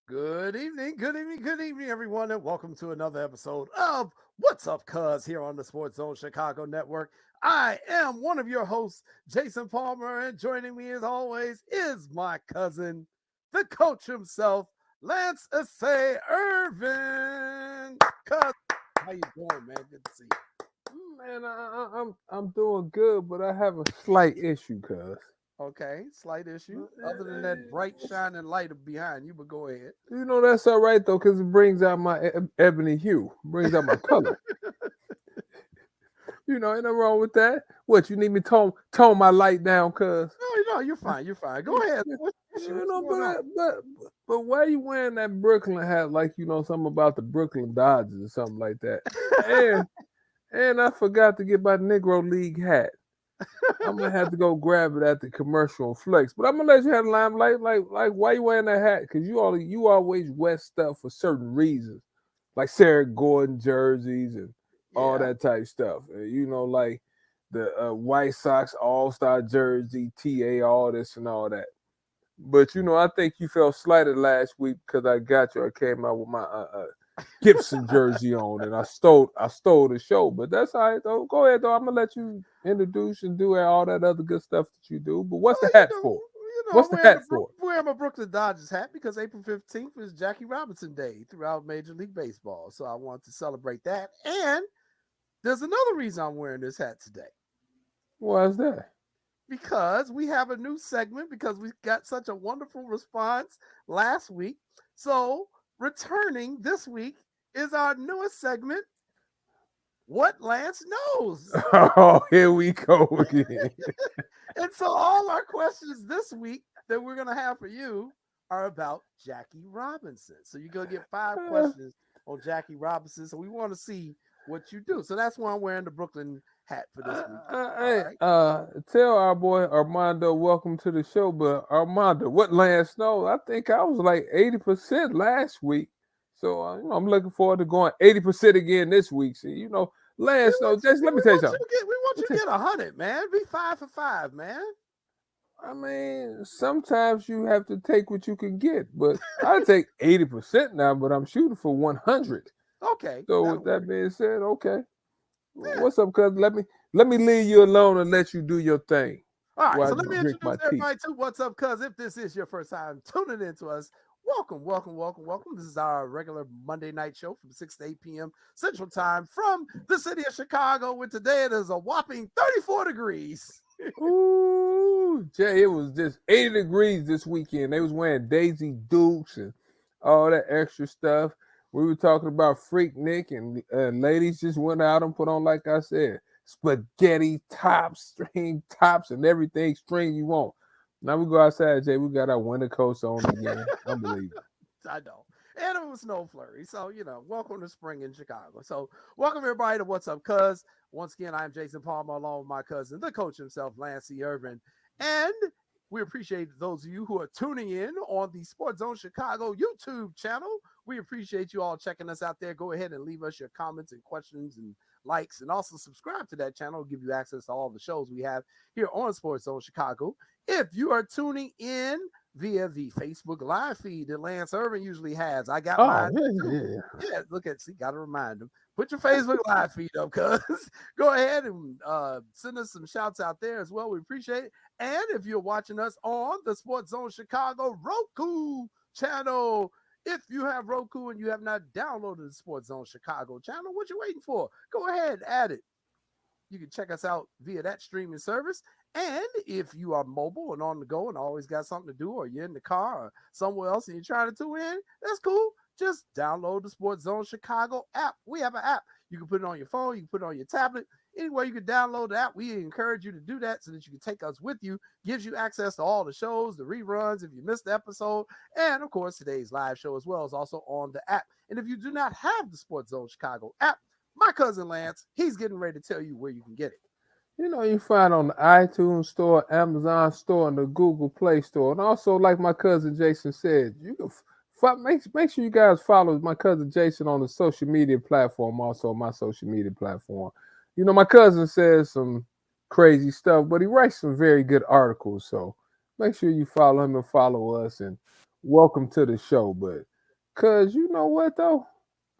Good evening, good evening, everyone, and welcome to another episode of What's Up, Cuz here on the Sports Zone Chicago Network. I am one of your hosts, Jason Palmer, and joining me as always is my cousin, the coach himself, Lance Assay Irvin. Cuz, how you doing, man? Good to see you. Man, I'm doing good, but I have a slight issue, cuz. Okay, slight issue. Other than that bright shining light behind you, but go ahead. That's all right though, cause it brings out my ebony hue, brings out my color. Ain't nothing wrong with that. What you need me tone my light down, cuz? No, you're fine. You're fine. Go ahead. What's the issue? What's But going on? but why you wearing that Brooklyn hat like you know something about the Brooklyn Dodgers or something like that? And and I forgot to get my Negro League hat. I'm gonna have to go grab it at the commercial flex. But I'm gonna let you have the limelight. Like why you wearing that hat? Cause you always wear stuff for certain reasons, like Sarah Gordon jerseys and all Yeah. that type stuff. Like the White Sox All Star jersey, TA, all this and all that. But I think you felt slighted last week because I got you. I came out with my Gibson jersey on, and I stole the show. But that's all right though. Go ahead though. I'm gonna let you introduce and do all that other good stuff that you do. But what's the Well, hat for? What's I'm the wearing hat for? wearing my Brooklyn Dodgers hat because April 15th is Jackie Robinson Day throughout Major League Baseball. So I want to celebrate that. And there's another reason I'm wearing this hat today. Why is that? Because we have a new segment because we got such a wonderful response last week. So returning this week is our newest segment, What Lance Knows. Oh, here we go again. And so all our questions this week that we're gonna have for you are about Jackie Robinson. So you're gonna get 5 questions on Jackie Robinson. So we want to see what you do. So that's why I'm wearing the Brooklyn hat for this week. All Hey, right. tell our boy Armando welcome to the show. But Armando, what Lance knows, I think I was like 80% last week. So I'm looking forward to going 80% again this week. See, Lance knows. Just let me tell you something. We want Let you me to tell get 100, man. Be 5 for 5, man. I mean, sometimes you have to take what you can get, but I take 80% now, but I'm shooting for 100. Okay, So that'll with that work. being said, okay, Yeah. what's up, cuz? Let me leave you alone and let you do your thing All right, while so I let me just drink introduce my tea. everybody to What's Up, Cuz. If this is your first time tuning in to us, welcome, welcome, welcome, welcome. This is our regular Monday night show from 6 to 8 p.m. Central Time from the city of Chicago, where today it is a whopping 34 degrees. Ooh, Jay, it was just 80 degrees this weekend. They was wearing Daisy Dukes and all that extra stuff. We were talking about Freak Nick, and ladies just went out and put on, like I said, spaghetti tops, string tops, and everything string you want. Now we go outside, Jay. We got our winter coats on again. Unbelievable. I know. And it was snow flurry. So, welcome to spring in Chicago. So, welcome everybody to What's Up, Cuz. Once again, I'm Jason Palmer along with my cousin, the coach himself, Lance C. Irvin. And we appreciate those of you who are tuning in on the Sports Zone Chicago YouTube channel. We appreciate you all checking us out there. Go ahead and leave us your comments and questions and likes, and also subscribe to that channel. It'll give you access to all the shows we have here on Sports Zone Chicago. If you are tuning in via the Facebook live feed that Lance Irvin usually has. I got Oh, mine yeah, too. yeah, yeah. Yeah, look at see, gotta remind them. Put your Facebook live feed up, cuz go ahead and send us some shouts out there as well. We appreciate it. And if you're watching us on the Sports Zone Chicago Roku channel, if you have Roku and you have not downloaded the Sports Zone Chicago channel, what you waiting for? Go ahead, add it. You can check us out via that streaming service. And if you are mobile and on the go and always got something to do, or you're in the car or somewhere else and you're trying to tune in, that's cool. Just download the Sports Zone Chicago app. We have an app. You can put it on your phone, you can put it on your tablet. Anywhere you can download the app, we encourage you to do that so that you can take us with you. Gives you access to all the shows, the reruns, if you missed the episode, and of course today's live show as well is also on the app. And if you do not have the Sports Zone Chicago app, my cousin Lance, he's getting ready to tell you where you can get it. You find on the iTunes store, Amazon store, and the Google Play store. And also, like my cousin Jason said, you can make sure you guys follow my cousin Jason on the social media platform, also my social media platform. My cousin says some crazy stuff, but he writes some very good articles. So make sure you follow him and follow us. And welcome to the show. But Cause you know what though?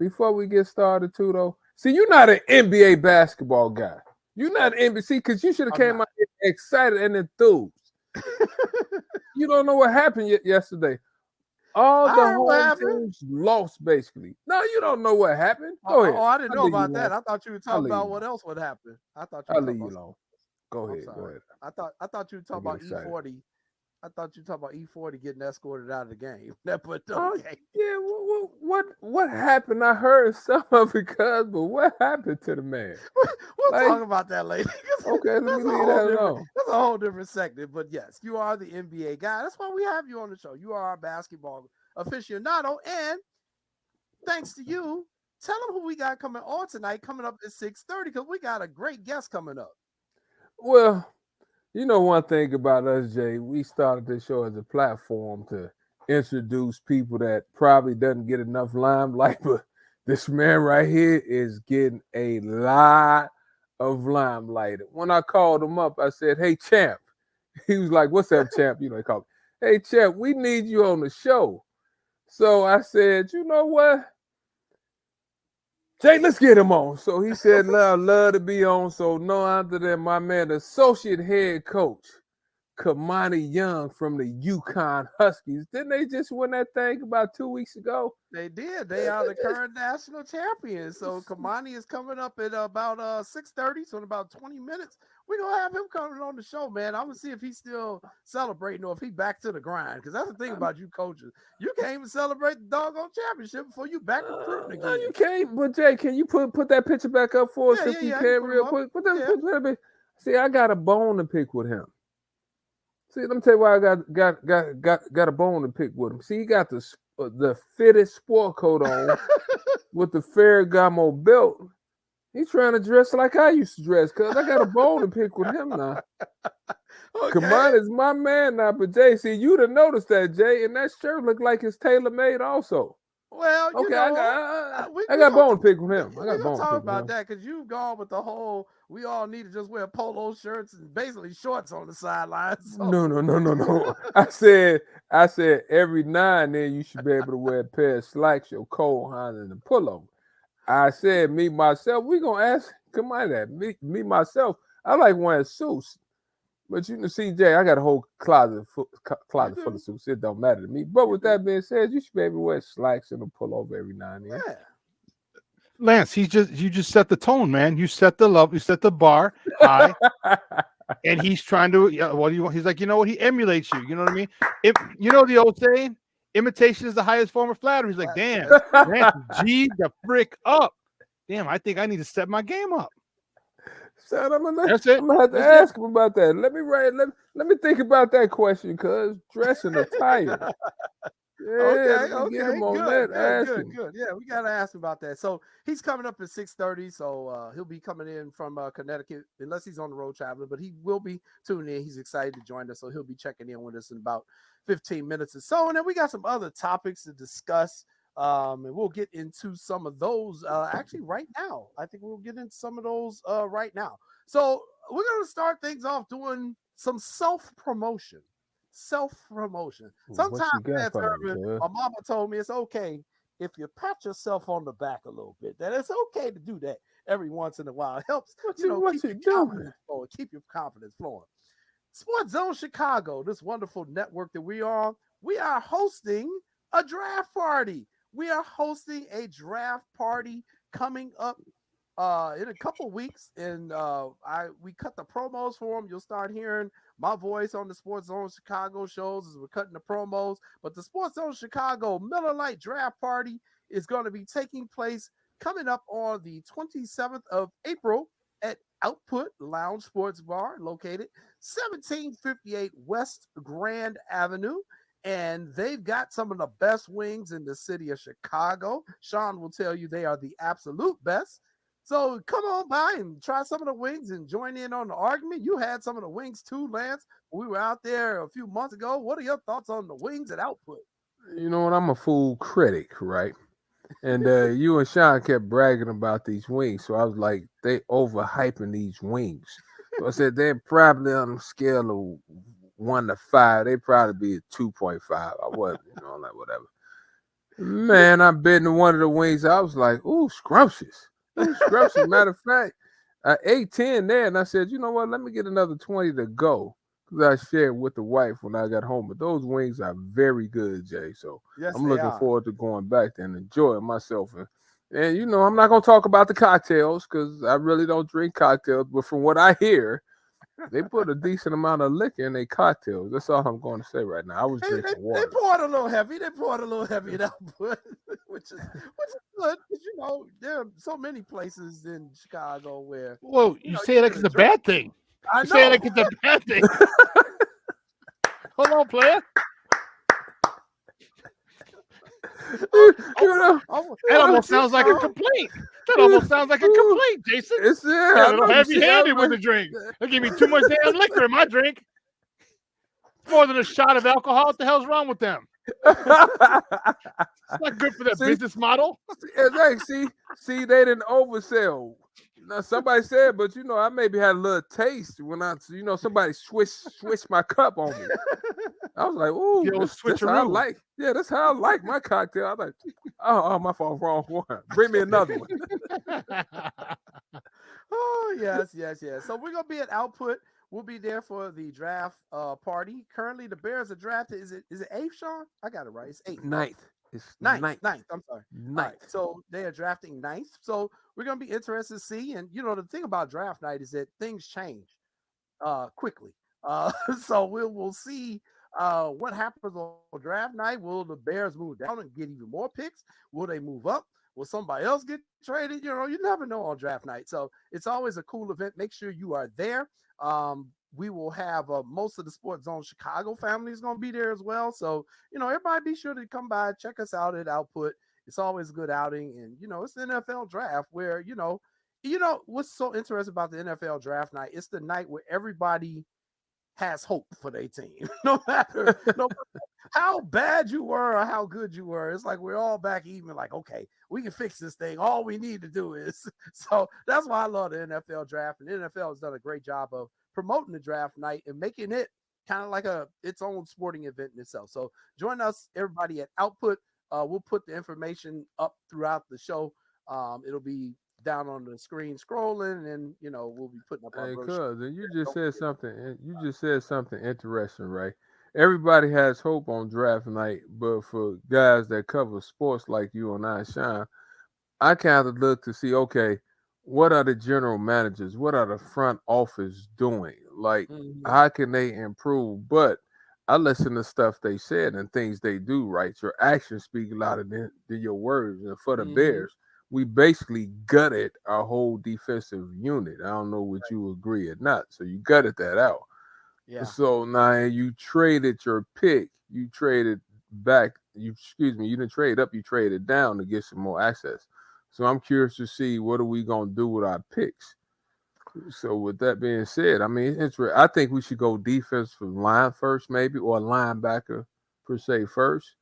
Before we get started too though, see, you're not an NBA basketball guy. You're not an NBA, because you should have I'm came not. out here excited and enthused. You don't know what happened yesterday. All I the heard what home happened. teams lost basically. No, you don't know what happened. Go ahead. I didn't I'll know leave you about that. alone. I thought you were I'll talking leave you about what alone. else would happen. I thought you were I'll talking leave you about. alone. Go I'm ahead. Go sorry. ahead. I thought you were I talking get about excited. E40. I thought you were talking about E40 getting escorted out of the game. But Oh, okay. yeah. What happened? I heard some of it, but what happened to the man? We'll Like, talk about that later. okay, let me That's a leave whole that different. alone. That's a whole different segment. But yes, you are the NBA guy. That's why we have you on the show. You are our basketball aficionado, and thanks to you, tell them who we got coming on tonight. Coming up at 6:30 because we got a great guest coming up. Well, you know one thing about us, Jay, we started this show as a platform to introduce people that probably doesn't get enough limelight, but this man right here is getting a lot of limelight. When I called him up, I said, "Hey, champ." He was like, "What's up, champ?" You know, he called me, "Hey, champ, we need you on the show." So I said, "You know what? Jay, let's get him on." So he said, "I'd love to be on." So no other than my man, the associate head coach, Kamani Young from the UConn Huskies. Didn't they just win that thing about 2 weeks ago? They did. They are the current national champions. So Kamani is coming up at about 6:30. So in about 20 minutes, we're gonna have him coming on the show, man. I'm gonna see if he's still celebrating or if he's back to the grind. Because that's the thing about you coaches. You can't even celebrate the doggone championship before you back recruiting again. No, you can't. But Jay, can you put that picture back up for us if you I can put real him up. quick? Yeah. Put that. See, I got a bone to pick with him. See, let me tell you why I got a bone to pick with him. See, he got the fitted sport coat on with the Ferragamo belt. He's trying to dress like I used to dress, cause I got a bone to pick with him now. Okay. Kamani is my man now, but Jay, see, you'd have noticed that, Jay, and that shirt looked like it's tailor made also. Well, you Okay, know, I got a bone to pick with him. I got We're a gonna bone to talk pick with about him. that because you've gone with the whole we all need to just wear polo shirts and basically shorts on the sidelines. So. No. I said every now and then you should be able to wear a pair of slacks, your cold hand, and a pullover. I said, me myself, we gonna ask Kamani that. Me myself, I like wearing suits. But you know, CJ, I got a whole closet full of suits. It don't matter to me. But with that being said, you should be able to wear slacks and a pullover every now and then. Yeah. Lance, you just set the tone, man. You set the bar high, and he's trying to. What do you want? He's like, you know what? He emulates you. You know what I mean? You know the old saying, imitation is the highest form of flattery. He's like, damn, Lance, G the frick up. Damn, I think I need to step my game up. Son, I'm gonna That's it. have to That's ask him about that. Let me think about that question, cuz dressing attire. Yeah, let me get him on that. Ask him. Good. Yeah, we gotta ask him about that. So he's coming up at 6:30. So he'll be coming in from Connecticut, unless he's on the road traveling, but he will be tuning in. He's excited to join us, so he'll be checking in with us in about 15 minutes or so. And then we got some other topics to discuss. And we'll get into some of those actually right now. I think we'll get into some of those right now. So we're gonna start things off doing some self-promotion. Sometimes, Lance Irvin, my mama told me it's okay if you pat yourself on the back a little bit. That it's okay to do that every once in a while. It helps keep your confidence flowing. Sports Zone Chicago, this wonderful network that we are hosting a draft party. We are hosting a draft party coming up in a couple weeks, and we cut the promos for them. You'll start hearing my voice on the Sports Zone Chicago shows as we're cutting the promos. But the Sports Zone Chicago Miller Lite Draft Party is going to be taking place coming up on the 27th of April at Output Lounge Sports Bar, located 1758 West Grand Avenue. And they've got some of the best wings in the city of Chicago. Sean will tell you they are the absolute best. So come on by and try some of the wings and join in on the argument. You had some of the wings too, Lance. We were out there a few months ago. What are your thoughts on the wings at Output? You know what? I'm a food critic, right? And you and Sean kept bragging about these wings. So I was like, they overhyping these wings. So I said, they're probably on a scale of 1 to 5. They probably be a 2.5. I wasn't, like whatever. Man, I bit into one of the wings. I was like, ooh, scrumptious. Ooh, scrumptious. Matter of fact, I ate 10 there, and I said, you know what? Let me get another 20 to go. Because I shared with the wife when I got home. But those wings are very good, Jay. So Yes, I'm they looking are. forward to going back there and enjoying myself. And you know, I'm not going to talk about the cocktails because I really don't drink cocktails. But from what I hear, they put a decent amount of liquor in their cocktails. That's all I'm going to say right now. I was They drinking water. poured a little heavy. They poured a little heavy in Output, which is good because you know there are so many places in Chicago where Whoa, you you know say you it like get it's a a drink. bad thing. I You say it know. like it's a bad thing. Hold on, player. You know, That almost sounds like a complaint. That almost sounds like a complaint, Jason. It's You're a little I know, heavy-handed with see, the drink. They give me too much damn liquor in my drink. It's more than a shot of alcohol. What the hell's wrong with them? It's not good for their See? business model. See, they didn't oversell. Now somebody said, but you know, I maybe had a little taste when somebody switched my cup on me. I was like, The ooh, old this how I switcheroo. like. Yeah, that's how I like my cocktail. I was like, oh, my fault, wrong one. Bring me another one. Oh yes. So we're gonna be at Output. We'll be there for the draft party. Currently, the Bears are drafted. Is it eighth, Sean? I got it right. It's eighth. Ninth. It's Ninth. ninth. I'm sorry. All Ninth. right. So they are drafting ninth. So we're gonna be interested to see. And you know, the thing about draft night is that things change quickly. So we'll see what happens on draft night. Will the Bears move down and get even more picks? Will they move up? Will somebody else get traded? You know, you never know on draft night. So it's always a cool event. Make sure you are there. We will have most of the Sports Zone Chicago family is going to be there as well. So, you know, everybody be sure to come by, check us out at Output. It's always a good outing. And, you know, it's the NFL draft where, you know, what's so interesting about the NFL draft night? It's the night where everybody has hope for their team. no matter how bad you were or how good you were. It's like we're all back even, like, okay, we can fix this thing. All we need to do is so that's why I love the NFL draft. And the NFL has done a great job of promoting the draft night and making it kind of like its own sporting event in itself. So join us, everybody, at Output. We'll put the information up throughout the show. It'll be down on the screen scrolling, and you know we'll be putting up our Hey, brochure. cuz, and you just said something. You just said something interesting, right? Everybody has hope on draft night, but for guys that cover sports like you and I, Sean, I kind of look to see, okay, what are the general managers, what are the front office doing? Like, Mhm. how can they improve? But I listen to stuff they said and things they do, right? Your actions speak louder than your words. And for the Mhm. Bears, we basically gutted our whole defensive unit. I don't know what you agree or not. So you gutted that out. Yeah. So now you traded your pick. You traded back. You didn't trade up. You traded down to get some more access. So I'm curious to see what are we gonna do with our picks. So with that being said, I mean I think we should go defensive line first, maybe, or linebacker per se first.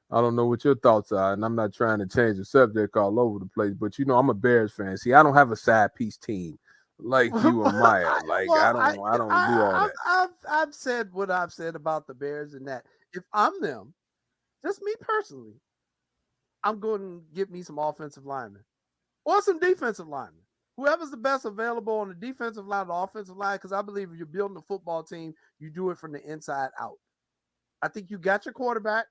I don't know what your thoughts are, and I'm not trying to change the subject all over the place, but you know I'm a Bears fan. See, I don't have a side piece team like you and Maya. Like Well, I don't do all that. I've said what I've said about the Bears, and that if I'm them, just me personally, I'm going to get me some offensive linemen or some defensive linemen. Whoever's the best available on the defensive line, the offensive line, because I believe if you're building a football team, you do it from the inside out. I think you got your quarterback.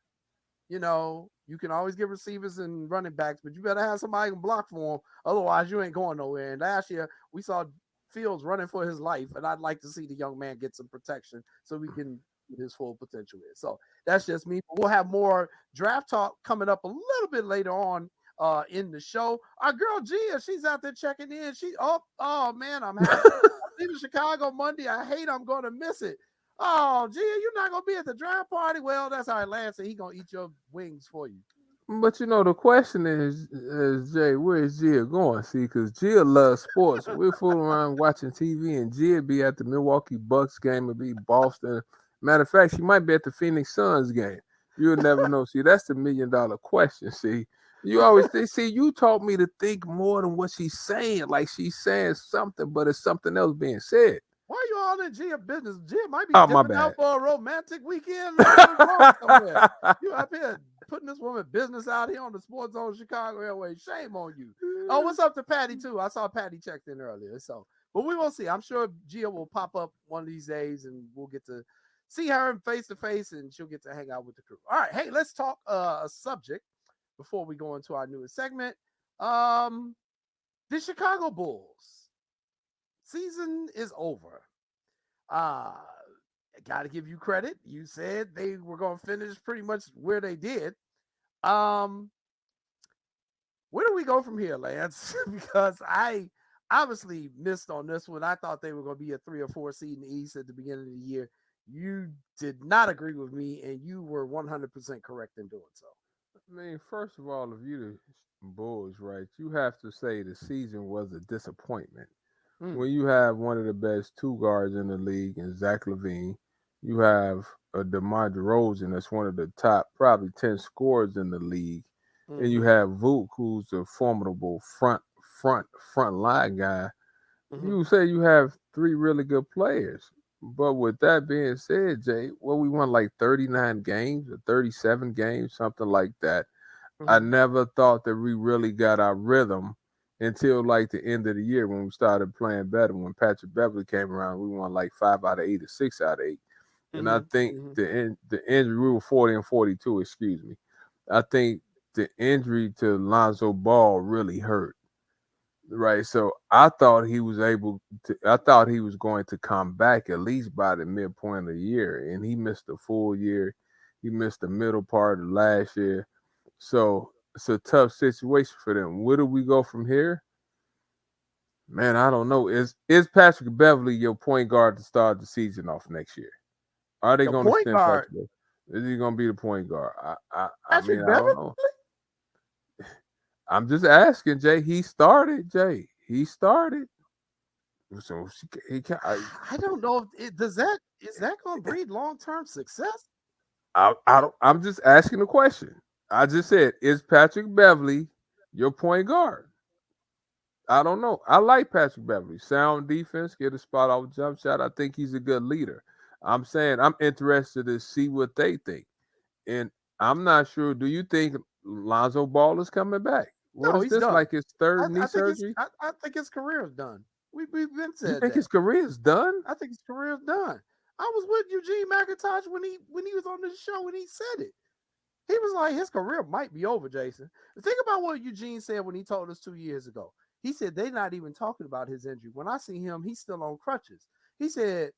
You know, you can always get receivers and running backs, but you better have somebody who can block for them. Otherwise, you ain't going nowhere. And last year, we saw Fields running for his life, and I'd like to see the young man get some protection so we can get his full potential in. So that's just me. We'll have more draft talk coming up a little bit later on in the show. Our girl Gia, she's out there checking in. Oh man, I'm happy. I'm leaving Chicago Monday. I hate I'm going to miss it. Oh, Gia, you're not gonna be at the draft party. Well, that's all right. Lance said he gonna eat your wings for you. But you know, the question is Jay, where is Gia going? See, because Gia loves sports. We're fooling around watching TV, and Gia be at the Milwaukee Bucks game or be Boston. Matter of fact, she might be at the Phoenix Suns game. You'll never know. See, that's the $1 million question. See, you always see, you taught me to think more than what she's saying. Like she's saying something, but it's something else being said. Why are you all in Gia business? Gia might be Oh, my dipping out bad. for a romantic weekend somewhere. You up here putting this woman business out here on the Sports Zone Chicago Airways. Shame on you. Oh, what's up to Patty too? I saw Patty checked in earlier. So, but we will see. I'm sure Gia will pop up one of these days, and we'll get to see her face to face, and she'll get to hang out with the crew. All right, hey, let's talk a subject before we go into our newest segment. The Chicago Bulls season is over. Got to give you credit. You said they were going to finish pretty much where they did. Where do we go from here, Lance? Because I obviously missed on this one. I thought they were going to be a 3 or 4 seed in the East at the beginning of the year. You did not agree with me, and you were 100% correct in doing so. I mean, first of all, if you the Bulls, right, you have to say the season was a disappointment. When you have one of the best 2 guards in the league in Zach LaVine, you have a DeMar DeRozan that's one of the top probably 10 scorers in the league, and you have Vuk, who's a formidable front line guy. You say you have 3 really good players. But with that being said, Jay, we won like 39 games or 37 games, something like that. I never thought that we really got our rhythm until like the end of the year when we started playing better. When Patrick Beverly came around, we won like 5 out of 8 or 6 out of 8. And I think the injury, we were 40 and 42, excuse me. I think the injury to Lonzo Ball really hurt. Right. So I thought he was going to come back at least by the midpoint of the year. And he missed the full year. He missed the middle part of last year. So it's a tough situation for them. Where do we go from here? Man, I don't know. Is Patrick Beverly your point guard to start the season off next year? Are they going to extend Patrick Beverly? Is he going to be the point guard? I mean, I don't know. I'm just asking, Jay. He started, Jay. He started. So I don't know if is that going to breed long-term success? I'm just asking the question. I just said, is Patrick Beverly your point guard? I don't know. I like Patrick Beverly. Sound defense, get a spot off jump shot. I think he's a good leader. I'm saying I'm interested to see what they think. And I'm not sure. Do you think Lonzo Ball is coming back? What is this, done. Like his third knee surgery? I think his career is done. We've been said you think his career is done? I think his career is done. I was with Eugene McIntosh when he was on the show and he said it. He was like, his career might be over, Jason. Think about what Eugene said when he told us 2 years ago. He said they're not even talking about his injury. When I see him, he's still on crutches. He said,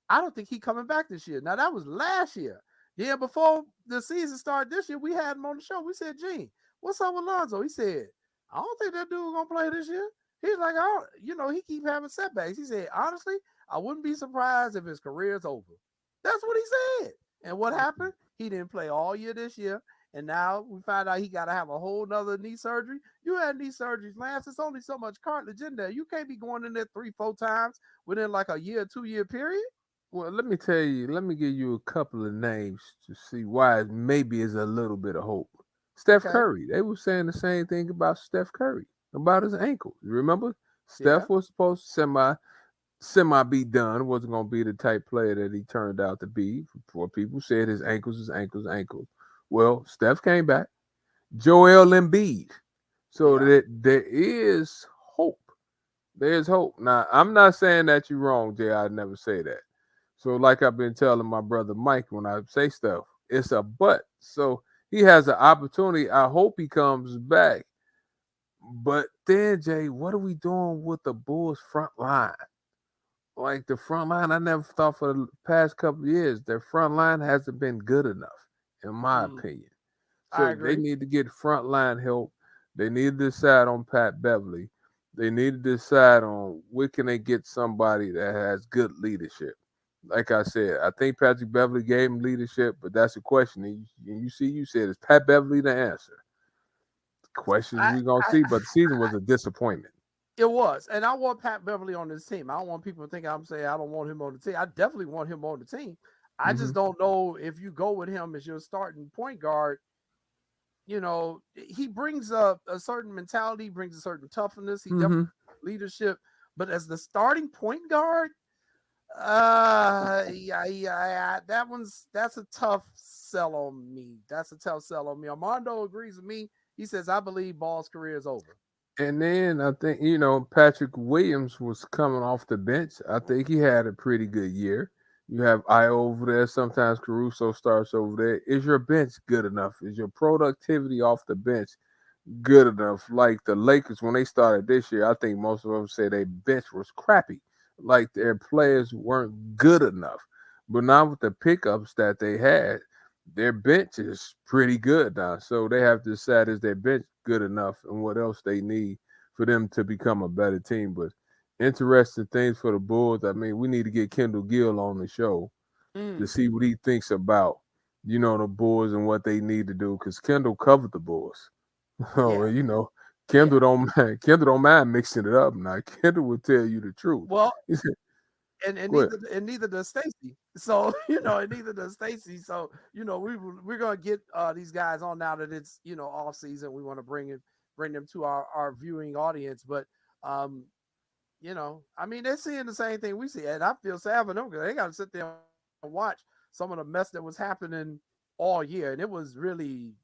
I don't think he's coming back this year. Now, that was last year. Yeah, before the season started this year, we had him on the show. We said, Gene, what's up with Lonzo? He said, I don't think that dude's going to play this year. He's like, he keep having setbacks. He said, honestly, I wouldn't be surprised if his career's over. That's what he said. And what happened? He didn't play all year this year. And now we find out he got to have a whole nother knee surgery. You had knee surgeries, Lance. It's only so much cartilage in there. You can't be going in there 3-4 times within like a year, 2-year period. Well, let me give you a couple of names to see why maybe is a little bit of hope. Steph Curry. They were saying the same thing about Steph Curry, about his ankle. You remember? Steph was supposed to semi be done. Wasn't going to be the type player that he turned out to be. Before people said his ankles. Well, Steph came back. Joel Embiid. So there is hope. There's hope. Now, I'm not saying that you're wrong, Jay. I never say that. So like I've been telling my brother Mike when I say stuff, it's a but. So he has an opportunity. I hope he comes back. But then, Jay, what are we doing with the Bulls front line? Like the front line, I never thought for the past couple of years, their front line hasn't been good enough, in my opinion. So they need to get front line help. They need to decide on Pat Beverly. They need to decide on where can they get somebody that has good leadership. Like I said, I think Patrick Beverly gave him leadership, but that's a question. And you said, is Pat Beverly the answer? Questions we're going to see, but the season was a disappointment. It was. And I want Pat Beverly on this team. I don't want people to think I'm saying I don't want him on the team. I definitely want him on the team. I just don't know if you go with him as your starting point guard. You know, he brings a certain mentality, brings a certain toughness. He definitely leadership. But as the starting point guard, Yeah. That's a tough sell on me. That's a tough sell on me. Armando agrees with me. He says, I believe Ball's career is over. And then I think, Patrick Williams was coming off the bench. I think he had a pretty good year. You have Io over there. Sometimes Caruso starts over there. Is your bench good enough? Is your productivity off the bench good enough? Like the Lakers, when they started this year, I think most of them say their bench was crappy. Like their players weren't good enough. But now with the pickups that they had, their bench is pretty good now. So they have to decide, is their bench good enough and what else they need for them to become a better team. But interesting things for the Bulls. I mean, we need to get Kendall Gill on the show to Mm, see what he thinks about, the Bulls and what they need to do. Because Kendall covered the Bulls. Oh, yeah, and yeah. Kendall don't mind mixing it up now. Kendall will tell you the truth. Well, He said, and "Go ahead." neither does Stacy. So and neither does Stacy. So we're gonna get these guys on now that it's off season. We want to bring them to our viewing audience, but um I mean they're seeing the same thing we see, and I feel sad for them because they got to sit there and watch some of the mess that was happening all year, and it was really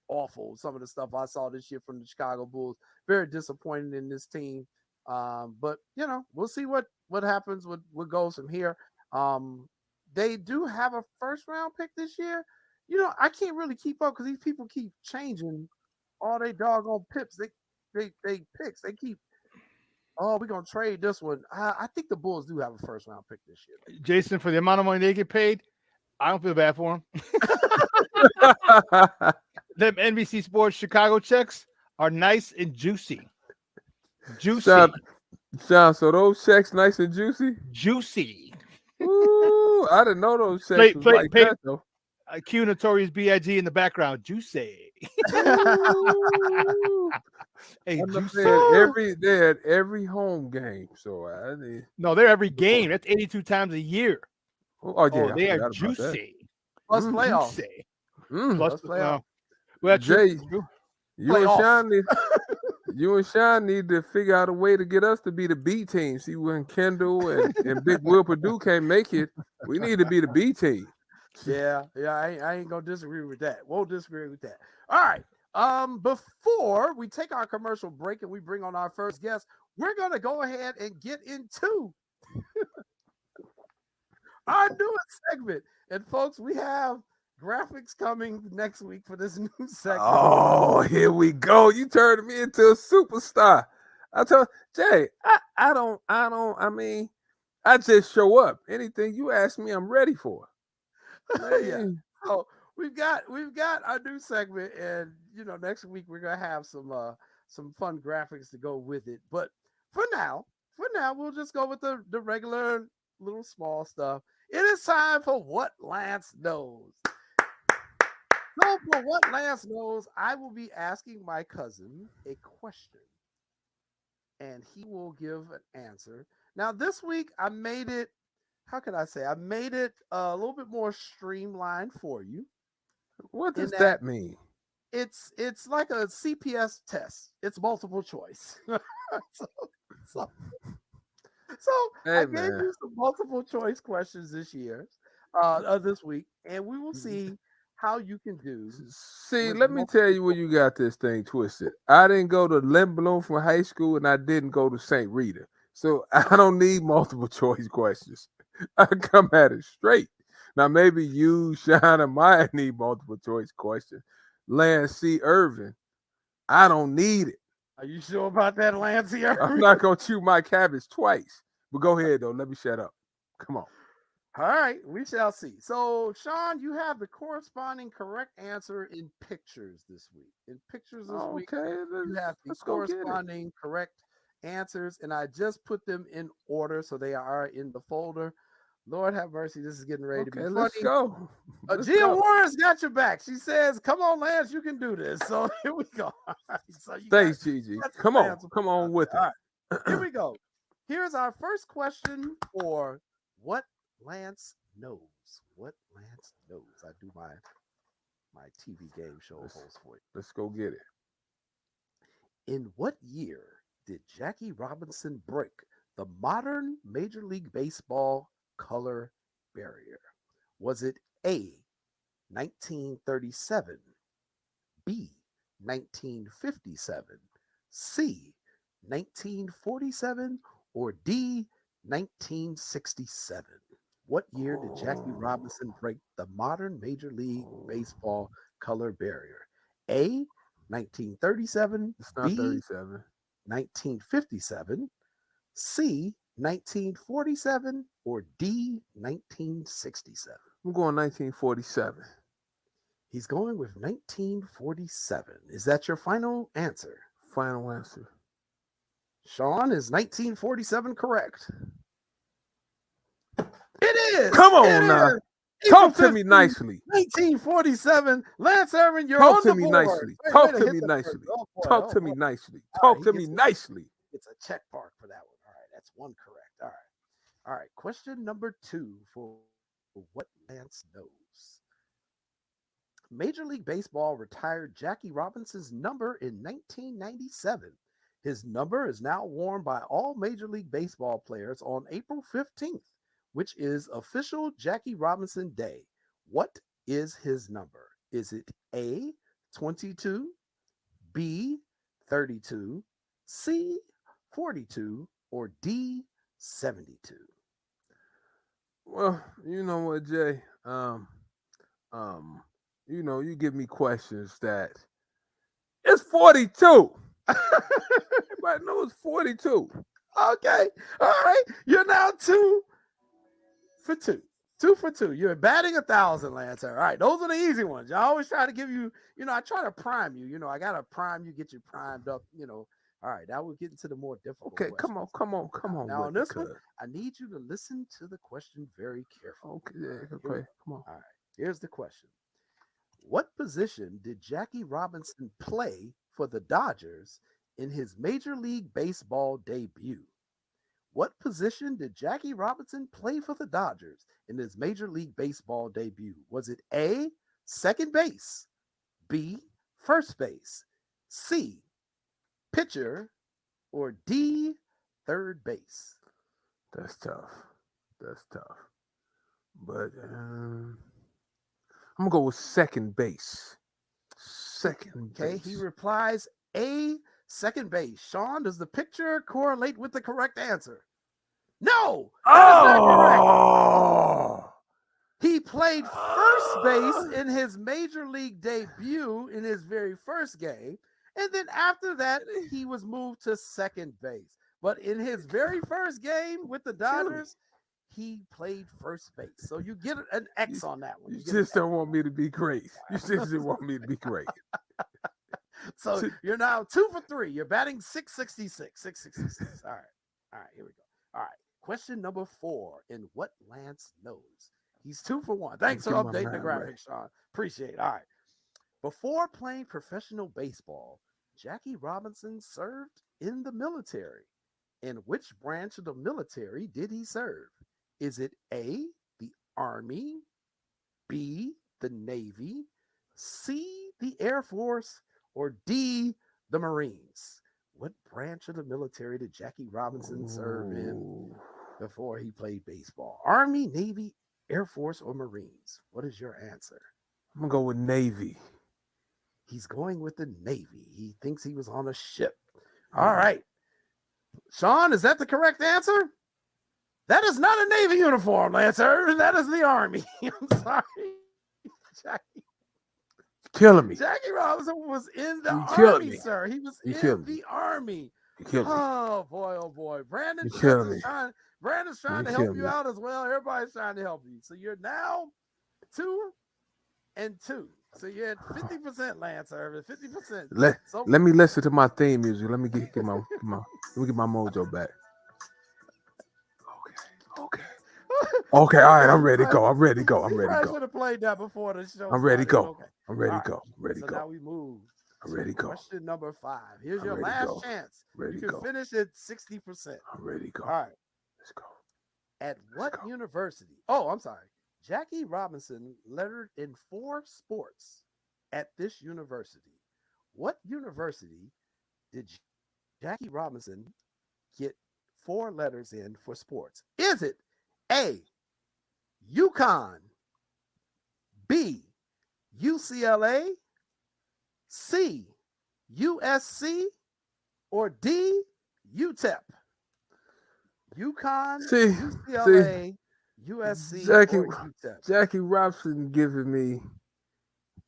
awful. Some of the stuff I saw this year from the Chicago Bulls, very disappointing in this team. But we'll see what happens, what goes from here. They do have a first round pick this year. I can't really keep up because these people keep changing all they doggone pips. They picks. They keep. Oh, we're gonna trade this one. I think the Bulls do have a first round pick this year. Jason, for the amount of money they get paid, I don't feel bad for them. Them NBC Sports Chicago checks are nice and juicy. Juicy. Sean, so those checks nice and juicy? Juicy. Ooh, I didn't know those checks Play, was play, like play, that though. Q Notorious B.I.G. in the background. Juicy. Ooh. Hey, And juicy. they had every home game. So I did. No, they're every game. That's 82 times a year. Oh yeah, Oh, I they are forgot about that. juicy. Plus Mm, playoffs. Juicy. mm. Plus, Plus playoffs. well, true. Jay, True. you and Playoff. Sean need you and Sean need to figure out a way to get us to be the B team. See, when Kendall and Big Will Purdue can't make it, we need to be the B team. Yeah, I ain't gonna disagree with that. Won't disagree with that. All right. Before we take our commercial break and we bring on our first guest, we're gonna go ahead and get into our newest segment. And folks, we have graphics coming next week for this new segment. Oh, here we go. You turned me into a superstar. I told Jay, I mean, I just show up. Anything you ask me, I'm ready for. Yeah. Man. So we've got our new segment, and next week we're gonna have some fun graphics to go with it. But for now, we'll just go with the regular little small stuff. It is time for What Lance Knows. So for What Lance Knows, I will be asking my cousin a question, and he will give an answer. Now this week I made it. How can I say? I made it a little bit more streamlined for you. What In does that that mean? it's like a CPS test. It's multiple choice. so, so, so I Hey gave man. you some multiple choice questions this week, and we will see how you can do See, with let me tell multiple you where you got this thing twisted. I didn't go to Lynn Bloom from high school and I didn't go to St. Rita. So I don't need multiple choice questions. I come at it straight. Now maybe you, Sean, and Maya need multiple choice questions. Lance C. Irvin, I don't need it. Are you sure about that, Lance? Here? I'm not gonna chew my cabbage twice. But go ahead though. Let me shut up. Come on. All right, we shall see. So, Sean, you have the corresponding correct answer in pictures this week. In pictures this week, Okay, you have the let's go get it. corresponding correct answers, and I just put them in order so they are in the folder. Lord have mercy, this is getting ready to be Okay, funny. let's go. Let's Gia go. Warren's got your back. She says, "Come on, Lance, you can do this." So here we go. So you Thanks, Gigi. got Come your on, answer. come on with it. All right, here we go. Here's our first question for What Lance Knows. What Lance Knows. I do my TV game show host for you. Let's go get it. In what year did Jackie Robinson break the modern Major League Baseball color barrier? Was it A, 1937, B, 1957, C, 1947, or D, 1967? What year did Jackie Robinson break the modern Major League Baseball color barrier? A, 1937, It's not B, 37. 1957, C, 1947, or D, 1967? I'm going 1947. He's going with 1947. Is that your final answer? Final answer. Sean, is 1947 correct? It is. Come on It now. is. Talk April to me 15th, nicely. 1947. Lance Irvin, you're Talk on to the me board. nicely. Way Talk to to hit me the nicely. first. Oh, boy. Talk Oh, to boy. me nicely. All Talk right, to he me gets nicely. It's a check mark for that one. All right, that's one correct. All right. All right. Question number 2 for what Lance knows. Major League Baseball retired Jackie Robinson's number in 1997. His number is now worn by all Major League Baseball players on April 15th, which is official Jackie Robinson Day. What is his number? Is it A, 22, B, 32, C, 42, or D, 72? Well, you know what, Jay? You give me questions that it's 42. Everybody knows it's 42. Okay. All right. You're now 2 for 2. 2 for 2. You're batting 1,000, Lance. All right. Those are the easy ones. I always try to give you, I try to prime you. I got to prime you, get you primed up, All right. Now we're getting to the more difficult Okay, questions. come on. Now, on with it, this one, cuz. I need you to listen to the question very carefully. Okay, yeah, Here we okay, come on. All right. Here's the question. What position did Jackie Robinson play for the Dodgers in his Major League Baseball debut? What position did Jackie Robinson play for the Dodgers in his Major League Baseball debut? Was it A, second base, B, first base, C, pitcher, or D, third base? That's tough. But I'm gonna go with second base. Second Okay, base. he replies A, second base. Sean, does the picture correlate with the correct answer? No, that is not correct. Oh! He played first base in his major league debut in his very first game. And then after that, he was moved to second base. But in his very first game with the Dodgers, he played first base. So you get an X on that one. You just don't want me to be great. You just didn't want me to be great. So you're now 2 for 3. You're batting 666. 666. All right, here we go. All right. Question number 4 in what Lance knows. He's 2 for 1. Thanks for updating the graphics, Sean. Appreciate it. All right. Before playing professional baseball, Jackie Robinson served in the military. In which branch of the military did he serve? Is it A, the Army, B, the Navy, C, the Air Force, or D, the Marines? What branch of the military did Jackie Robinson serve in before he played baseball? Army, Navy, Air Force, or Marines? What is your answer? I'm gonna go with Navy. He's going with the Navy. He thinks he was on a ship. All right. Sean, is that the correct answer? That is not a Navy uniform, Lancer. That is the Army. I'm sorry. Jackie. Killing me. Jackie Robinson was in the You Army, me. sir. He was You in the Army. You killed me. Oh boy. Brandon's You killed me. trying You to help killed you me. out as well. Everybody's trying to help you. So you're now 2 and 2. So you're at 50%, Lance Irvin. 50%. Let me listen to my theme music. Let me get my mojo back. Okay. All right, I'm ready to go. I should have played that before the show. I'm ready to go. Okay. I'm ready All to go. I'm ready So to now go. we move. I'm ready to go. Question number 5. Here's I'm your ready to last go. chance. Ready You to can go. finish at 60%. I'm ready to go. All right. Let's go. At what go. university? Oh, I'm sorry. Jackie Robinson lettered in 4 sports at this university. What university did Jackie Robinson get 4 letters in for sports? Is it A, UConn, B, UCLA, C, USC, or D, UTEP? UConn, See, UCLA, USC, Jackie, or UTEP? Jackie Robinson giving me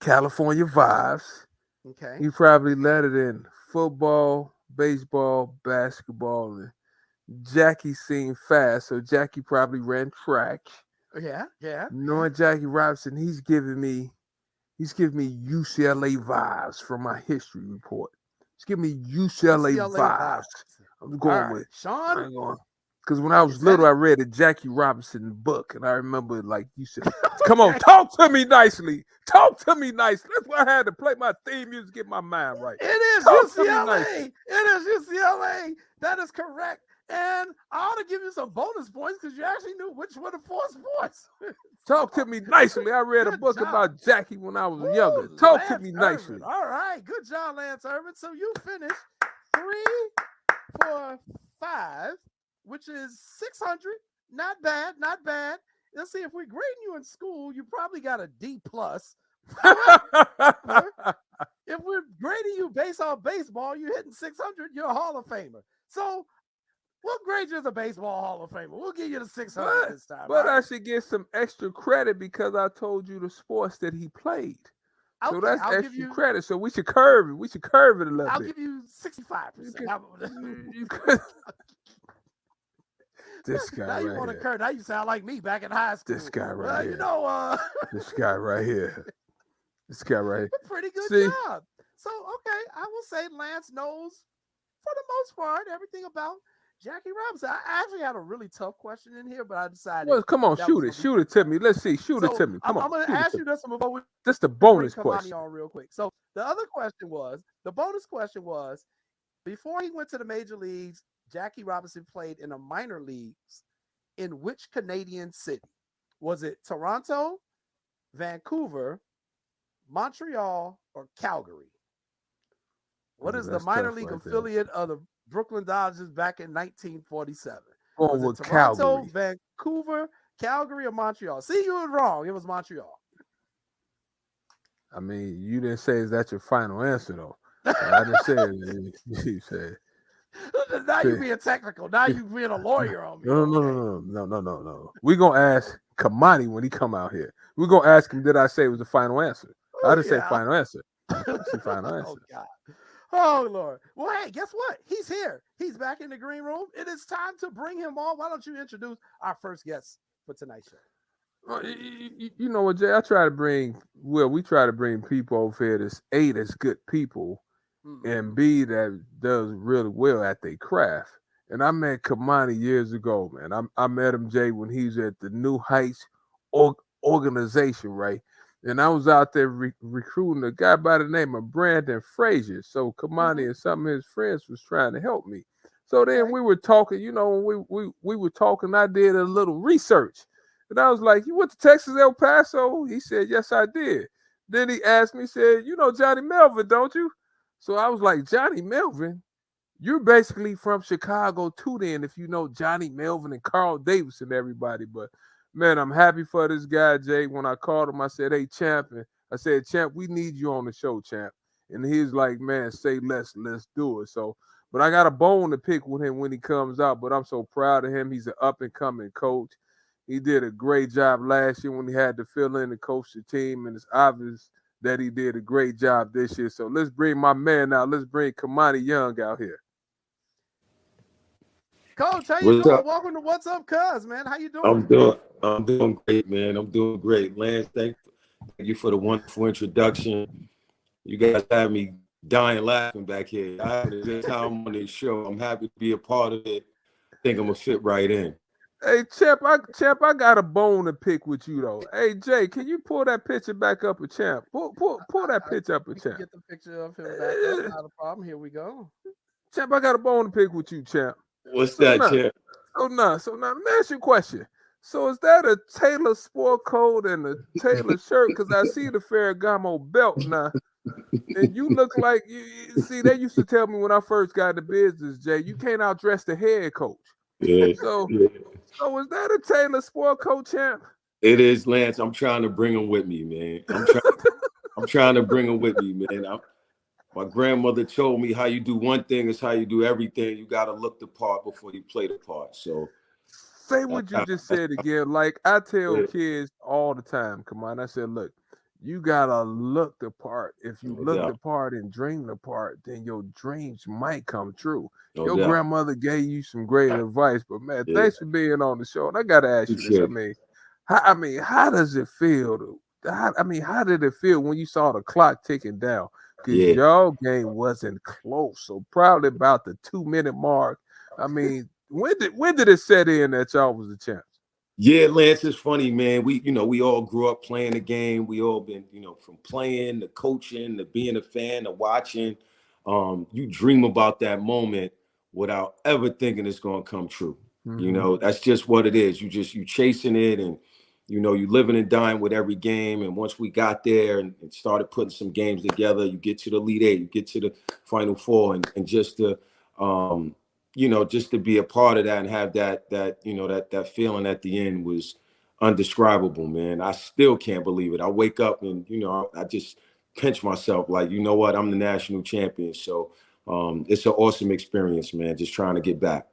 California vibes. Okay. You probably let it in football, baseball, basketball, and Jackie seemed fast, so Jackie probably ran track. Yeah. Knowing Jackie Robinson, he's giving me UCLA vibes from my history report. He's giving me UCLA vibes. I'm going with Sean. Because when I was little, I read a Jackie Robinson book, and I remember, like you said, "Come on, talk to me nicely. Talk to me nicely." That's why I had to play my theme music, get my mind right. It is Talk to me UCLA. nicely. It is UCLA. That is correct. And I ought to give you some bonus points because you actually knew which were the 4 sports. Talk to me nicely. I read a Good book job. about Jackie when I was Ooh, younger. Talk to Lance me Irvin. nicely. All right. Good job, Lance Irvin. So you finished 3 for 5, which is 600. Not bad. Not bad. Let's see, if we're grading you in school, you probably got a D+. If we're grading you based on baseball, you're hitting 600, you're a Hall of Famer. So we'll grade you as a baseball Hall of Famer. We'll give you the 600 this time. But right? I should get some extra credit because I told you the sports that he played. So Okay, that's I'll give extra you credit. So we should curve it. We should curve it a little I'll bit. give you 65%. How about that? You could- This guy now you right want to here. curve. Now you sound like me back in high school. This guy right Well, here. you know, This guy right here. This guy right here. pretty good See? job. So, okay, I will say Lance knows, for the most part, everything about Jackie Robinson. I actually had a really tough question in here, but I decided. Well, come on, that shoot was it. gonna be Shoot it to me. Let's see. Shoot it So, to me. Come I'm on. going to shoot it ask to you me. this one before we This the bring bonus Kamani question. on real quick. So the bonus question was, before he went to the major leagues, Jackie Robinson played in the minor leagues. In which Canadian city? Was it Toronto, Vancouver, Montreal, or Calgary? What is the That's minor tough league right there. affiliate of the Brooklyn Dodgers back in 1947? Going Was with it Toronto, Calgary. Vancouver, Calgary, or Montreal? See, you were wrong. It was Montreal. I mean, you didn't say is that your final answer though. I didn't say it. You said Now See. you're being technical. Now you're being a lawyer on me. no. We're gonna ask Kamani when he come out here. We're gonna ask him, did I say it was the final answer? I didn't say Yeah. final answer. That's the final answer. Oh, God. Oh, Lord. Well, hey, guess what? He's here. He's back in the green room. It is time to bring him on. Why don't you introduce our first guest for tonight's show? Well, you know what, Jay? We try to bring people over here that's A, that's good people, and B, that does really well at their craft. And I met Kamani years ago, man. I met him, Jay, when he was at the New Heights organization, right? And I was out there recruiting a guy by the name of Brandon Frazier. So Kamani and some of his friends was trying to help me. So then we were talking, you know, we were talking, I did a little research. And I was like, you went to Texas, El Paso? He said, yes, I did. Then he asked me, said, you know Johnny Melvin, don't you? So I was like, Johnny Melvin? You're basically from Chicago too then, if you know Johnny Melvin and Carl Davis and everybody. But, man, I'm happy for this guy, Jay. When I called him, I said, hey, Champ. And I said, Champ, we need you on the show, Champ. And he's like, man, say less, let's do it. So, but I got a bone to pick with him when he comes out, but I'm so proud of him. He's an up-and-coming coach. He did a great job last year when he had to fill in and coach the team, and it's obvious that he did a great job this year. So let's bring my man out. Let's bring Kamani Young out here. Coach, how you doing? Welcome to What's Up, Cuz, man. How you doing? I'm doing great, man. I'm doing great. Lance, thank you for the wonderful introduction. You guys have me dying laughing back here. I had a good time on this show. I'm happy to be a part of it. I think I'm gonna fit right in. Hey, Champ, I got a bone to pick with you though. Hey, Jay, can you pull that picture back up, Champ? Pull that picture up, Champ. Get the picture of him back up. Not a problem. Here we go. Champ, I got a bone to pick with you, Champ. What's that, Champ? So now, let me ask you a question. So is that a Taylor sport coat and a Taylor shirt? Because I see the Ferragamo belt now. And you look like you see, they used to tell me when I first got into business, Jay, you can't outdress the head coach. Yeah. So is that a Taylor sport coat, Champ? It is, Lance. I'm trying to bring them with me, man. I'm trying to bring them with me, man. My grandmother told me how you do one thing is how you do everything. You got to look the part before you play the part. So Say what you just said again. Like I tell Yeah. kids all the time, come on. I said, look, you gotta look the part. If you No look doubt. the part and dream the part, then your dreams might come true. No Your doubt. grandmother gave you some great advice, but man, Yeah. thanks for being on the show. And I gotta ask you this. Appreciate How does it feel? How did it feel when you saw the clock ticking down? Because Yeah. your game wasn't close. So probably about the 2-minute mark. I mean, when did it set in that y'all was the champs? Yeah, Lance, it's funny, man. We all grew up playing the game. We all been, from playing to coaching to being a fan to watching. You dream about that moment without ever thinking it's gonna come true. That's just what it is. You chasing it, and you living and dying with every game. And once we got there and started putting some games together, you get to the Elite Eight, you get to the Final Four, and just to just to be a part of that and have that feeling at the end was undescribable, man. I still can't believe it. I wake up and I just pinch myself like, you know what, I'm the national champion. So it's an awesome experience, man. Just trying to get back.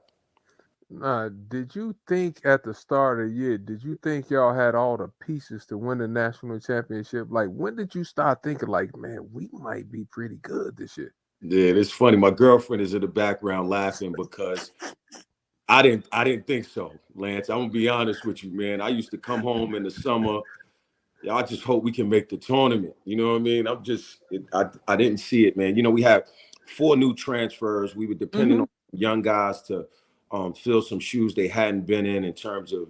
Did you think at the start of the year, did you think y'all had all the pieces to win the national championship? Like, when did you start thinking like, man, we might be pretty good this year? Yeah, it's funny. My girlfriend is in the background laughing because I didn't think so, Lance. I'm gonna be honest with you, man. I used to come home in the summer. Yeah, I just hope we can make the tournament. You know what I mean? I didn't see it, man. We had 4 new transfers. We were depending on young guys to fill some shoes they hadn't been in terms of,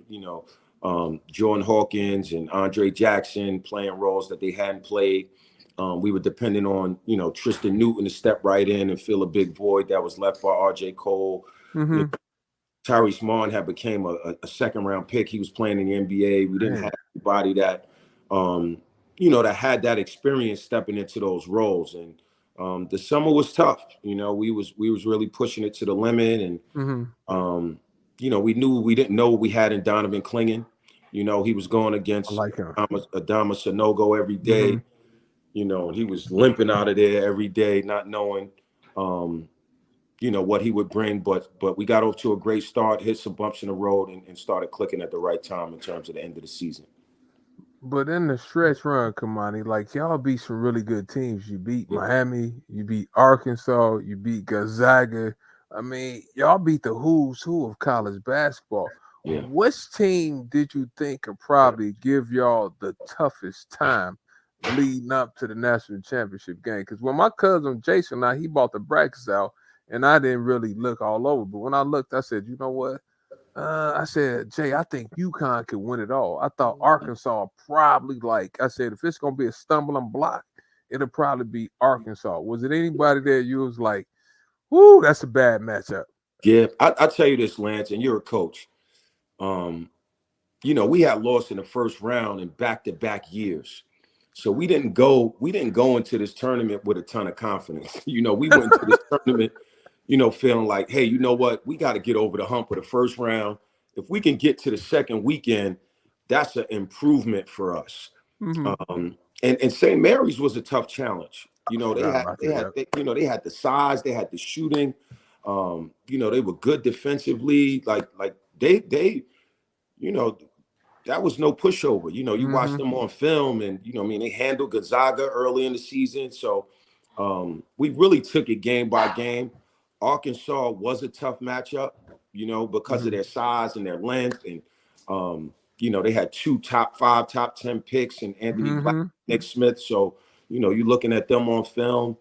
Jordan Hawkins and Andre Jackson playing roles that they hadn't played. We were depending on, Tristan Newton to step right in and fill a big void that was left by RJ Cole. Tyrese Martin had became a second-round pick. He was playing in the NBA. We didn't have anybody that, that had that experience stepping into those roles. And the summer was tough. We was really pushing it to the limit. And, we didn't know what we had in Donovan Clingan. He was going against Adama Sanogo every day. And he was limping out of there every day, not knowing, what he would bring. But we got off to a great start, hit some bumps in the road, and started clicking at the right time in terms of the end of the season. But in the stretch run, Kamani, like y'all beat some really good teams. You beat Miami, you beat Arkansas, you beat Gonzaga. I mean, y'all beat the who's who of college basketball. Yeah. Which team did you think could probably give y'all the toughest time leading up to the national championship game? Because when my cousin Jason he bought the brackets out, and I didn't really look all over. But when I looked, I said, you know what? I said, Jay, I think UConn could win it all. I thought Arkansas probably, I said, if it's going to be a stumbling block, it'll probably be Arkansas. Was it anybody there you was like, whoo, that's a bad matchup? Yeah, I tell you this, Lance, and you're a coach. We had lost in the first round in back-to-back years. So we didn't go into this tournament with a ton of confidence. We went into this tournament feeling like, hey, you know what? We got to get over the hump of the first round. If we can get to the second weekend, that's an improvement for us. And St. Mary's was a tough challenge. They had the size, they had the shooting. They were good defensively. Like they that was no pushover. You watch them on film, and they handled Gonzaga early in the season. So we really took it game by game. Arkansas was a tough matchup, because of their size and their length. And, they had 2 top 5, top 10 picks and Anthony Black, Nick Smith. So, you're looking at them on film.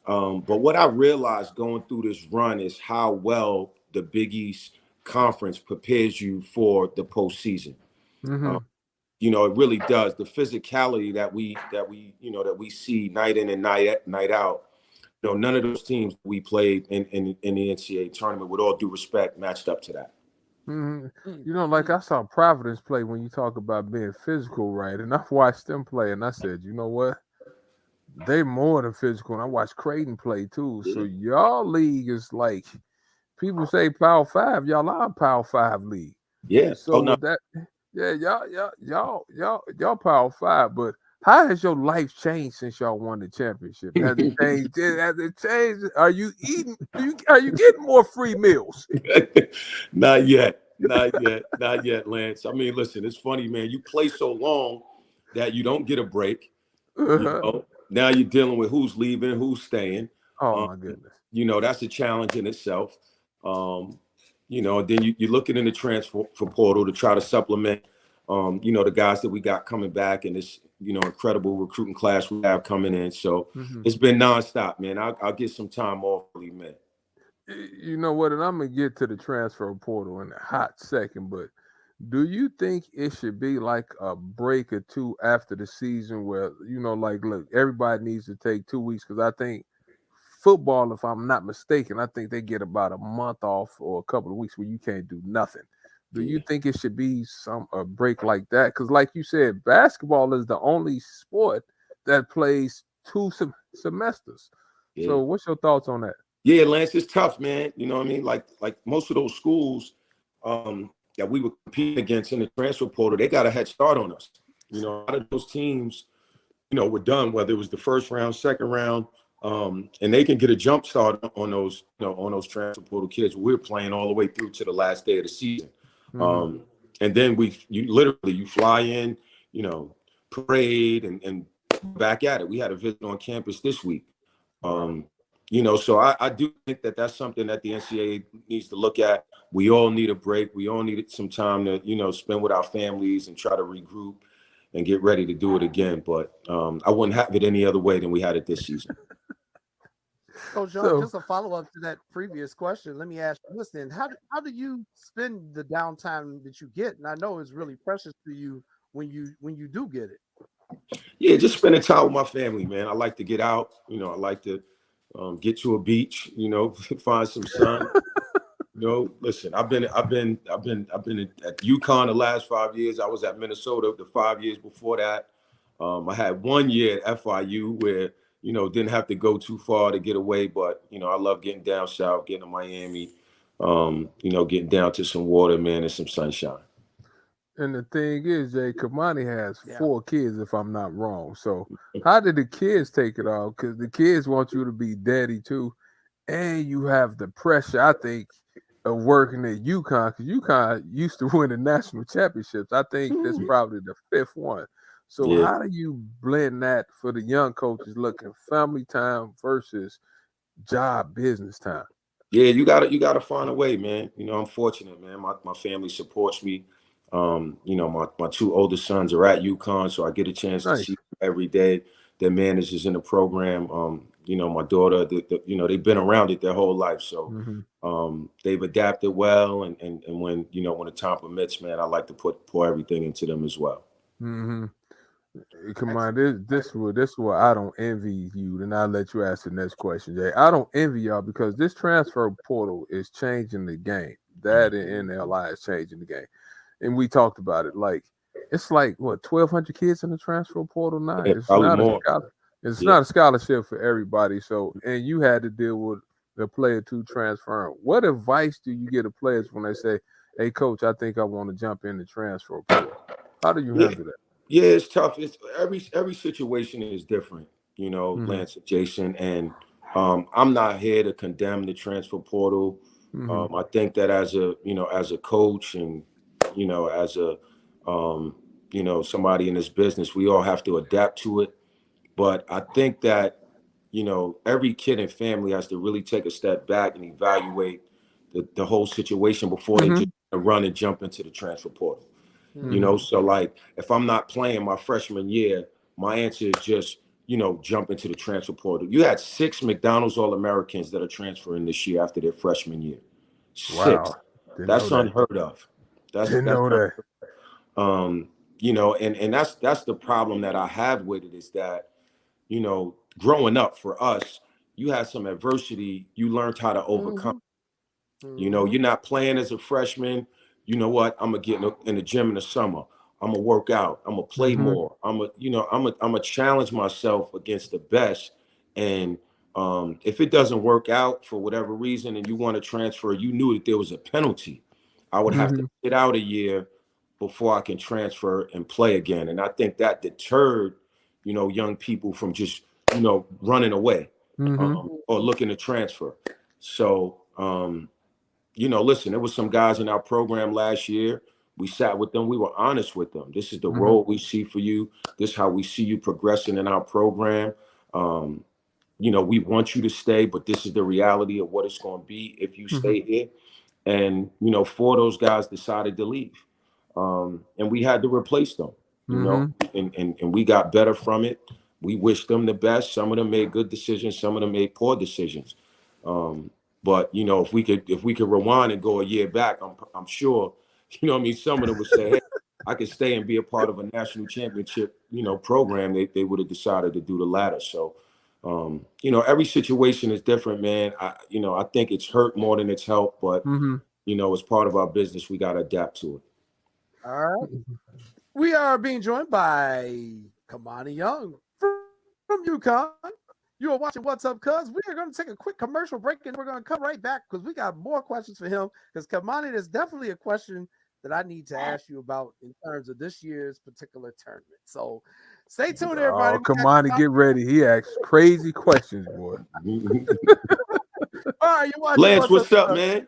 But what I realized going through this run is how well the Big East Conference prepares you for the postseason. It really does. The physicality that we see night in and night out. None of those teams we played in the NCAA tournament, with all due respect, matched up to that. I saw Providence play when you talk about being physical, right? And I watched them play, and I said, you know what? They're more than physical. And I watched Creighton play too. So y'all league is like, people say Power 5. Y'all are a Power 5 league. Yeah. So Yeah, y'all Power 5, but how has your life changed since y'all won the championship? Has it changed? Has it changed? Are you eating? Are you getting more free meals? Not yet. Not yet. Not yet, Lance. I mean, listen, it's funny, man. You play so long that you don't get a break. You Uh-huh. know, now you're dealing with who's leaving, who's staying. Oh Um, my goodness. that's a challenge in itself. Um, then you're looking in the transfer portal to try to supplement, the guys that we got coming back and this, incredible recruiting class we have coming in. So Mhm. it's been nonstop, man. I'll get some time off, really, man. You know what? And I'm gonna get to the transfer portal in a hot second, but do you think it should be like a break or two after the season where, like, look, everybody needs to take 2 weeks? Because I think football, if I'm not mistaken, I think they get about a month off or a couple of weeks where you can't do nothing. Do you Yeah. think it should be a break like that? Because, like you said, basketball is the only sport that plays two semesters. Yeah. So, what's your thoughts on that? Yeah, Lance, it's tough, man. You know what I mean? Like most of those schools that we were competing against in the transfer portal, they got a head start on us. A lot of those teams, were done, whether it was the first round, second round, and they can get a jump start on those, on those transfer portal kids. We're playing all the way through to the last day of the season. Mhm. And then you fly in, parade and back at it. We had a visit on campus this week. So I do think that that's something that the NCAA needs to look at. We all need a break. We all need some time to, spend with our families and try to regroup and get ready to do it again. But I wouldn't have it any other way than we had it this season. So, John, So, just a follow up to that previous question. Let me ask you this then: how do you spend the downtime that you get? And I know it's really precious to you when you do get it. Yeah, just spending time with my family, man. I like to get out. I like to get to a beach. Find some sun. Listen, I've been at UConn the last 5 years. I was at Minnesota the 5 years before that. I had 1 year at FIU where, didn't have to go too far to get away, but, I love getting down south, getting to Miami, getting down to some water, man, and some sunshine. and the thing is, Jay, Kamani has Yeah. 4 kids, if I'm not wrong. So, how did the kids take it all? Because the kids want you to be daddy too, and you have the pressure, I think, of working at UConn, because UConn used to win the national championships. I think that's probably the 5th one. So, Yeah. how do you blend that for the young coaches looking family time versus job business time? Yeah, you gotta find a way, man. I'm fortunate, man. My family supports me. My 2 oldest sons are at UConn, so I get a chance to Nice. see them every day. Their managers in the program. My daughter, they've been around it their whole life, so they've adapted well. And when when the time permits, man, I like to pour everything into them as well. Mm-hmm. Come on, this is where I don't envy you. Then I'll let you ask the next question, Jay. I don't envy y'all because this transfer portal is changing the game. That and NLI is changing the game, and we talked about it. Like it's like what 1,200 kids in the transfer portal now. Yeah, probably more. It's Yeah. not a scholarship for everybody. So, and you had to deal with the player to transfer. What advice do you give to players when they say, "Hey, coach, I think I want to jump in the transfer portal"? How do you Yeah. handle that? Yeah, it's tough. It's every situation is different, Mhm. Lance and Jason. And I'm not here to condemn the transfer portal. Mhm. I think that as a coach and as a somebody in this business, we all have to adapt to it. But I think that every kid and family has to really take a step back and evaluate the whole situation before they just Mhm. run and jump into the transfer portal. Mhm. So like if I'm not playing my freshman year, my answer is just, jump into the transfer portal. You had 6 McDonald's All-Americans that are transferring this year after their freshman year. 6. Wow. Didn't know That's that. unheard of. Didn't know that. And that's the problem that I have with it is that, growing up for us, you had some adversity, you learned how to overcome. You're not playing as a freshman. You know what? I'm gonna get in the gym in the summer. I'm gonna work out. I'm gonna play Mhm. more. I'm gonna challenge myself against the best. And if it doesn't work out for whatever reason, and you want to transfer, you knew that there was a penalty. I would have to Mhm. sit out a year, before I can transfer and play again. And I think that deterred, young people from just, running away or looking to transfer. So, listen, there was some guys in our program last year. We sat with them. We were honest with them. This is the role we see for you. This is how we see you progressing in our program. We want you to stay, but this is the reality of what it's going to be if you stay here. And, 4 of those guys decided to leave. And we had to replace them, and we got better from it. We wish them the best. Some of them made good decisions. Some of them made poor decisions. But if we could rewind and go a year back, I'm sure, some of them would say, hey, I could stay and be a part of a national championship, program. They would have decided to do the latter. So, every situation is different, man. I think it's hurt more than it's helped, but as part of our business, we got to adapt to it. All right. We are being joined by Kamani Young from UConn. You are watching What's Up, Cuz. We are going to take a quick commercial break, and we're going to come right back because we got more questions for him. Because Kamani, there's definitely a question that I need to ask you about in terms of this year's particular tournament. So stay tuned, everybody. Oh, Kamani, get ready. He asks crazy questions, boy. All right, you watching Lance, what's up, man?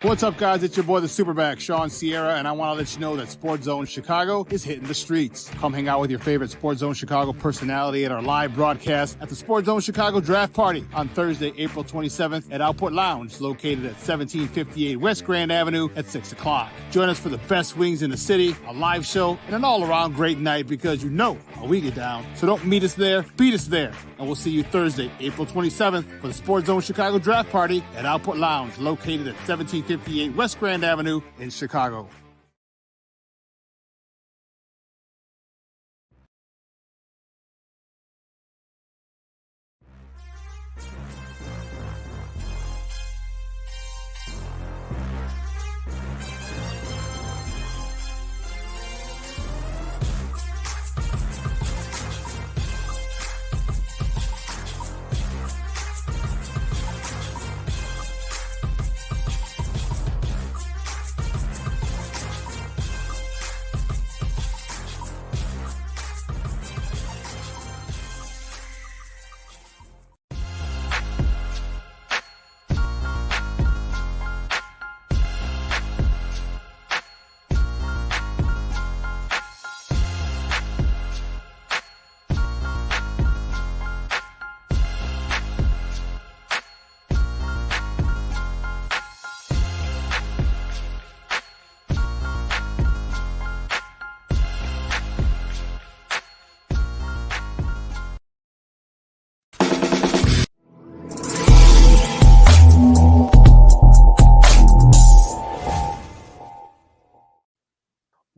What's up, guys? It's your boy, the Superback, Sean Sierra, and I want to let you know that Sports Zone Chicago is hitting the streets. Come hang out with your favorite Sports Zone Chicago personality at our live broadcast at the Sports Zone Chicago Draft Party on Thursday, April 27th at Output Lounge, located at 1758 West Grand Avenue at 6 o'clock. Join us for the best wings in the city, a live show, and an all-around great night because you know how we get down. So don't meet us there, beat us there. And we'll see you Thursday, April 27th for the Sports Zone Chicago Draft Party at Output Lounge, located at 1758 West Grand Avenue in Chicago.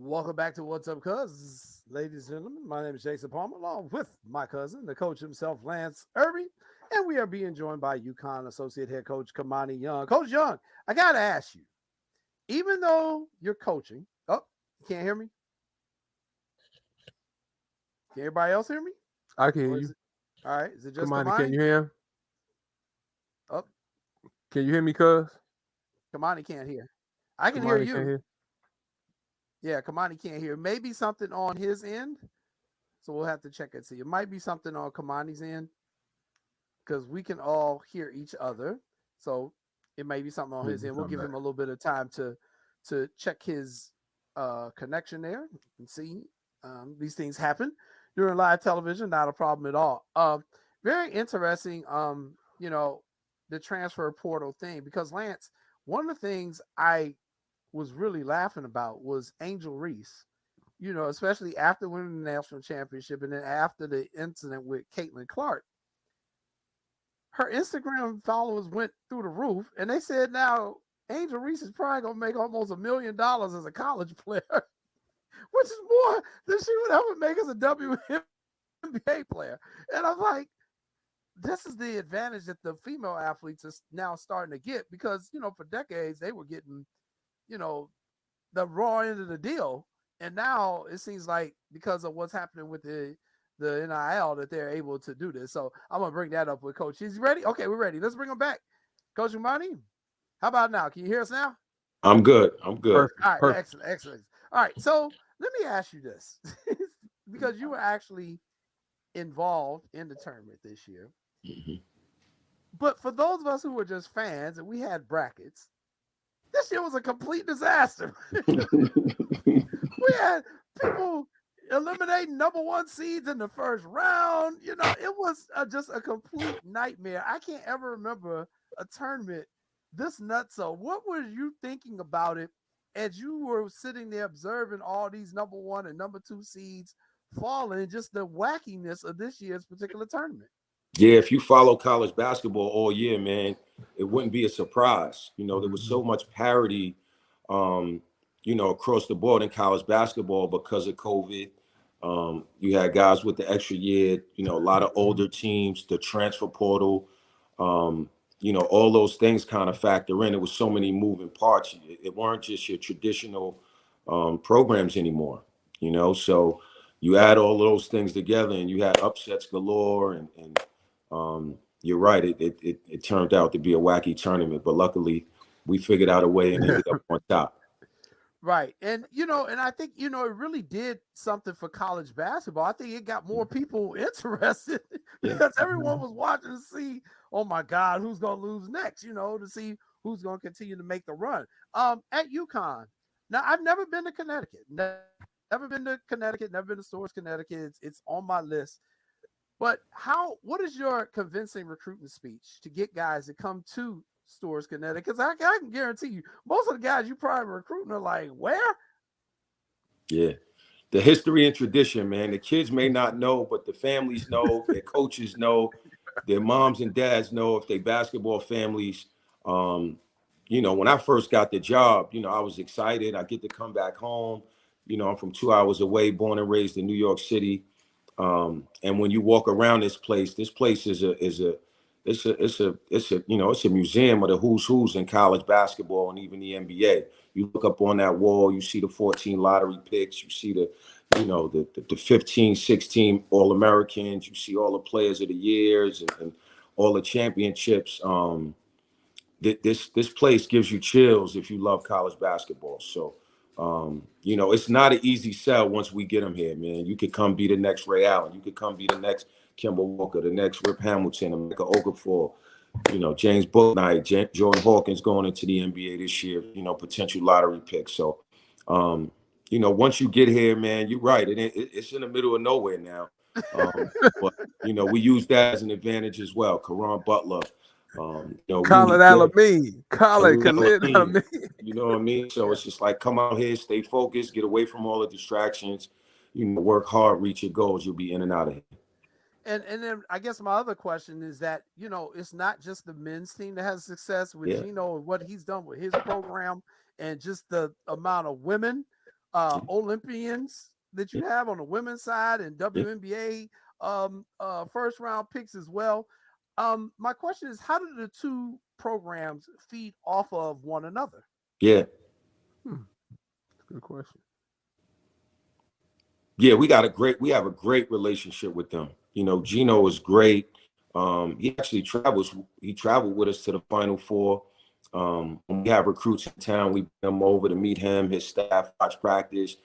Welcome back to What's Up, Cuz. Ladies and gentlemen, my name is Jason Palmer, along with my cousin, the coach himself, Lance Irby, and we are being joined by UConn Associate Head Coach Kamani Young. Coach Young, I got to ask you, even though you're coaching, you can't hear me? Can everybody else hear me? I can hear you. All right, is it just Kamani, Kamani? can you hear him? Oh. Can you hear me, cuz? Kamani can't hear. I can Kamani hear you. can't hear. Yeah, Kamani can't hear. Maybe something on his end. So we'll have to check and see. It might be something on Kamani's end because we can all hear each other. So it may be something on his end. We'll give him a little bit of time to check his connection there and see. These things happen during live television. Not a problem at all. Very interesting, the transfer portal thing, because Lance, one of the things I was really laughing about was Angel Reese, especially after winning the national championship and then after the incident with Caitlin Clark. Her Instagram followers went through the roof, and they said now Angel Reese is probably going to make almost $1 million as a college player, which is more than she would ever make as a WNBA player. And I'm like, this is the advantage that the female athletes are now starting to get because, for decades they were getting the raw end of the deal. And now it seems like because of what's happening with the NIL that they're able to do this. So I'm going to bring that up with Coach. Is he ready? Okay, we're ready. Let's bring him back. Coach Umani, how about now? Can you hear us now? I'm good. I'm good. Perfect. All right, Perfect. excellent, excellent. All right, so let me ask you this, because you were actually involved in the tournament this year. Mhm. But for those of us who were just fans and we had brackets, this year was a complete disaster. We had people eliminating number one seeds in the first round. You know, it was just a complete nightmare. I can't ever remember a tournament this nuts. So, what were you thinking about it as you were sitting there observing all these number one and number two seeds falling, just the wackiness of this year's particular tournament? Yeah, if you follow college basketball all year, man, it wouldn't be a surprise. You know, there was so much parity, um, you know, across the board in college basketball because of COVID. You had guys with the extra year, you know, a lot of older teams, the transfer portal, you know, all those things kind of factor in. It was so many moving parts. It weren't just your traditional programs anymore, you know. So you add all those things together and you had upsets galore and you're right. It turned out to be a wacky tournament, but luckily we figured out a way and ended up on top. Right. And, you know, and I think, you know, it really did something for college basketball. I think it got more people interested because everyone was watching to see, oh my God, who's going to lose next, you know, to see who's going to continue to make the run. At UConn. Now, I've never been to Connecticut. Never been to Connecticut, never been to Storrs, Connecticut. It's on my list. But what is your convincing recruiting speech to get guys to come to Storrs, Connecticut? Because I can guarantee you, most of the guys you probably recruiting are like, where? Yeah. The history and tradition, man. The kids may not know, but the families know, their coaches know, their moms and dads know if they basketball families. You know, when I first got the job, you know, I was excited. I get to come back home. You know, I'm from 2 hours away, born and raised in New York City. And when you walk around this place is you know, it's a museum of the who's in college basketball and even the NBA. You look up on that wall, you see the 14 lottery picks, you see the 15, 16 All-Americans, you see all the players of the years and all the championships. This place gives you chills if you love college basketball. So you know, it's not an easy sell once we get them here, man. You could come be the next Ray Allen. You could come be the next Kemba Walker, the next Rip Hamilton, Emeka Okafor, you know, James Bouknight, Jordan Hawkins going into the NBA this year, you know, potential lottery pick. So, you know, once you get here, man, you're right. It's in the middle of nowhere now. But, you know, we use that as an advantage as well. Karan Butler. You know, Khalid Alameen. Khalid Alameen. You know what I mean? So it's just like, come out here, stay focused, get away from all the distractions, you know, work hard, reach your goals. You'll be in and out of here. And then I guess my other question is that, you know, it's not just the men's team that has success with Gino and what he's done with his program and just the amount of women Olympians that you have on the women's side and WNBA first round picks as well. My question is, how do the two programs feed off of one another? Yeah. Good question. Yeah, we have a great relationship with them. You know, Gino is great. He actually traveled with us to the Final Four. When we have recruits in town, we bring them over to meet him, his staff, watch practice,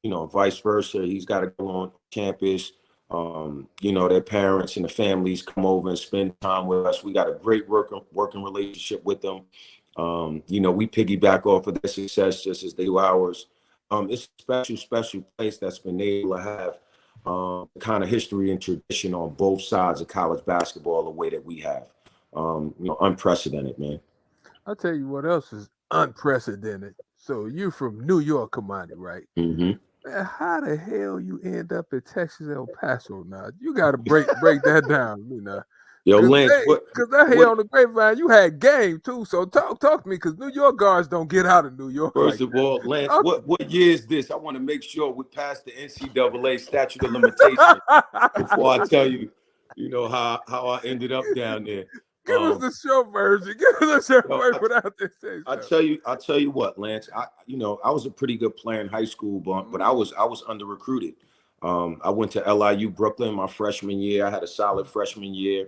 you know, vice versa. He's got to go on campus. You know, their parents and the families come over and spend time with us. We got a great working relationship with them. You know, we piggyback off of their success just as they do ours. It's a special place that's been able to have kind of history and tradition on both sides of college basketball the way that we have. You know, unprecedented, man. I'll tell you what else is unprecedented. So you're from New York, Kamani, right? Mm-hmm. Man, how the hell you end up in Texas, El Paso now? You got to break that down, you know. Yo, Lance, because I hear on the grapevine you had game too. So talk to me, because New York guards don't get out of New York. First of all, Lance, what year is this? I want to make sure we pass the NCAA statute of limitations before I tell you, you know, how I ended up down there. Give us the short version. Give us the short version without this. I'll tell you what, Lance. I was a pretty good player in high school, but I was under recruited. I went to LIU Brooklyn my freshman year. I had a solid freshman year.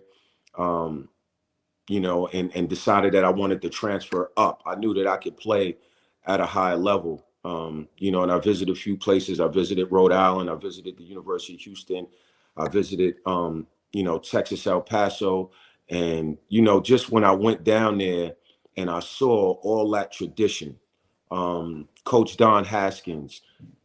You know, and decided that I wanted to transfer up. I knew that I could play at a high level. You know, and I visited a few places. I visited Rhode Island. I visited the University of Houston. I visited, you know, Texas, El Paso. And, you know, just when I went down there and I saw all that tradition, Coach Don Haskins,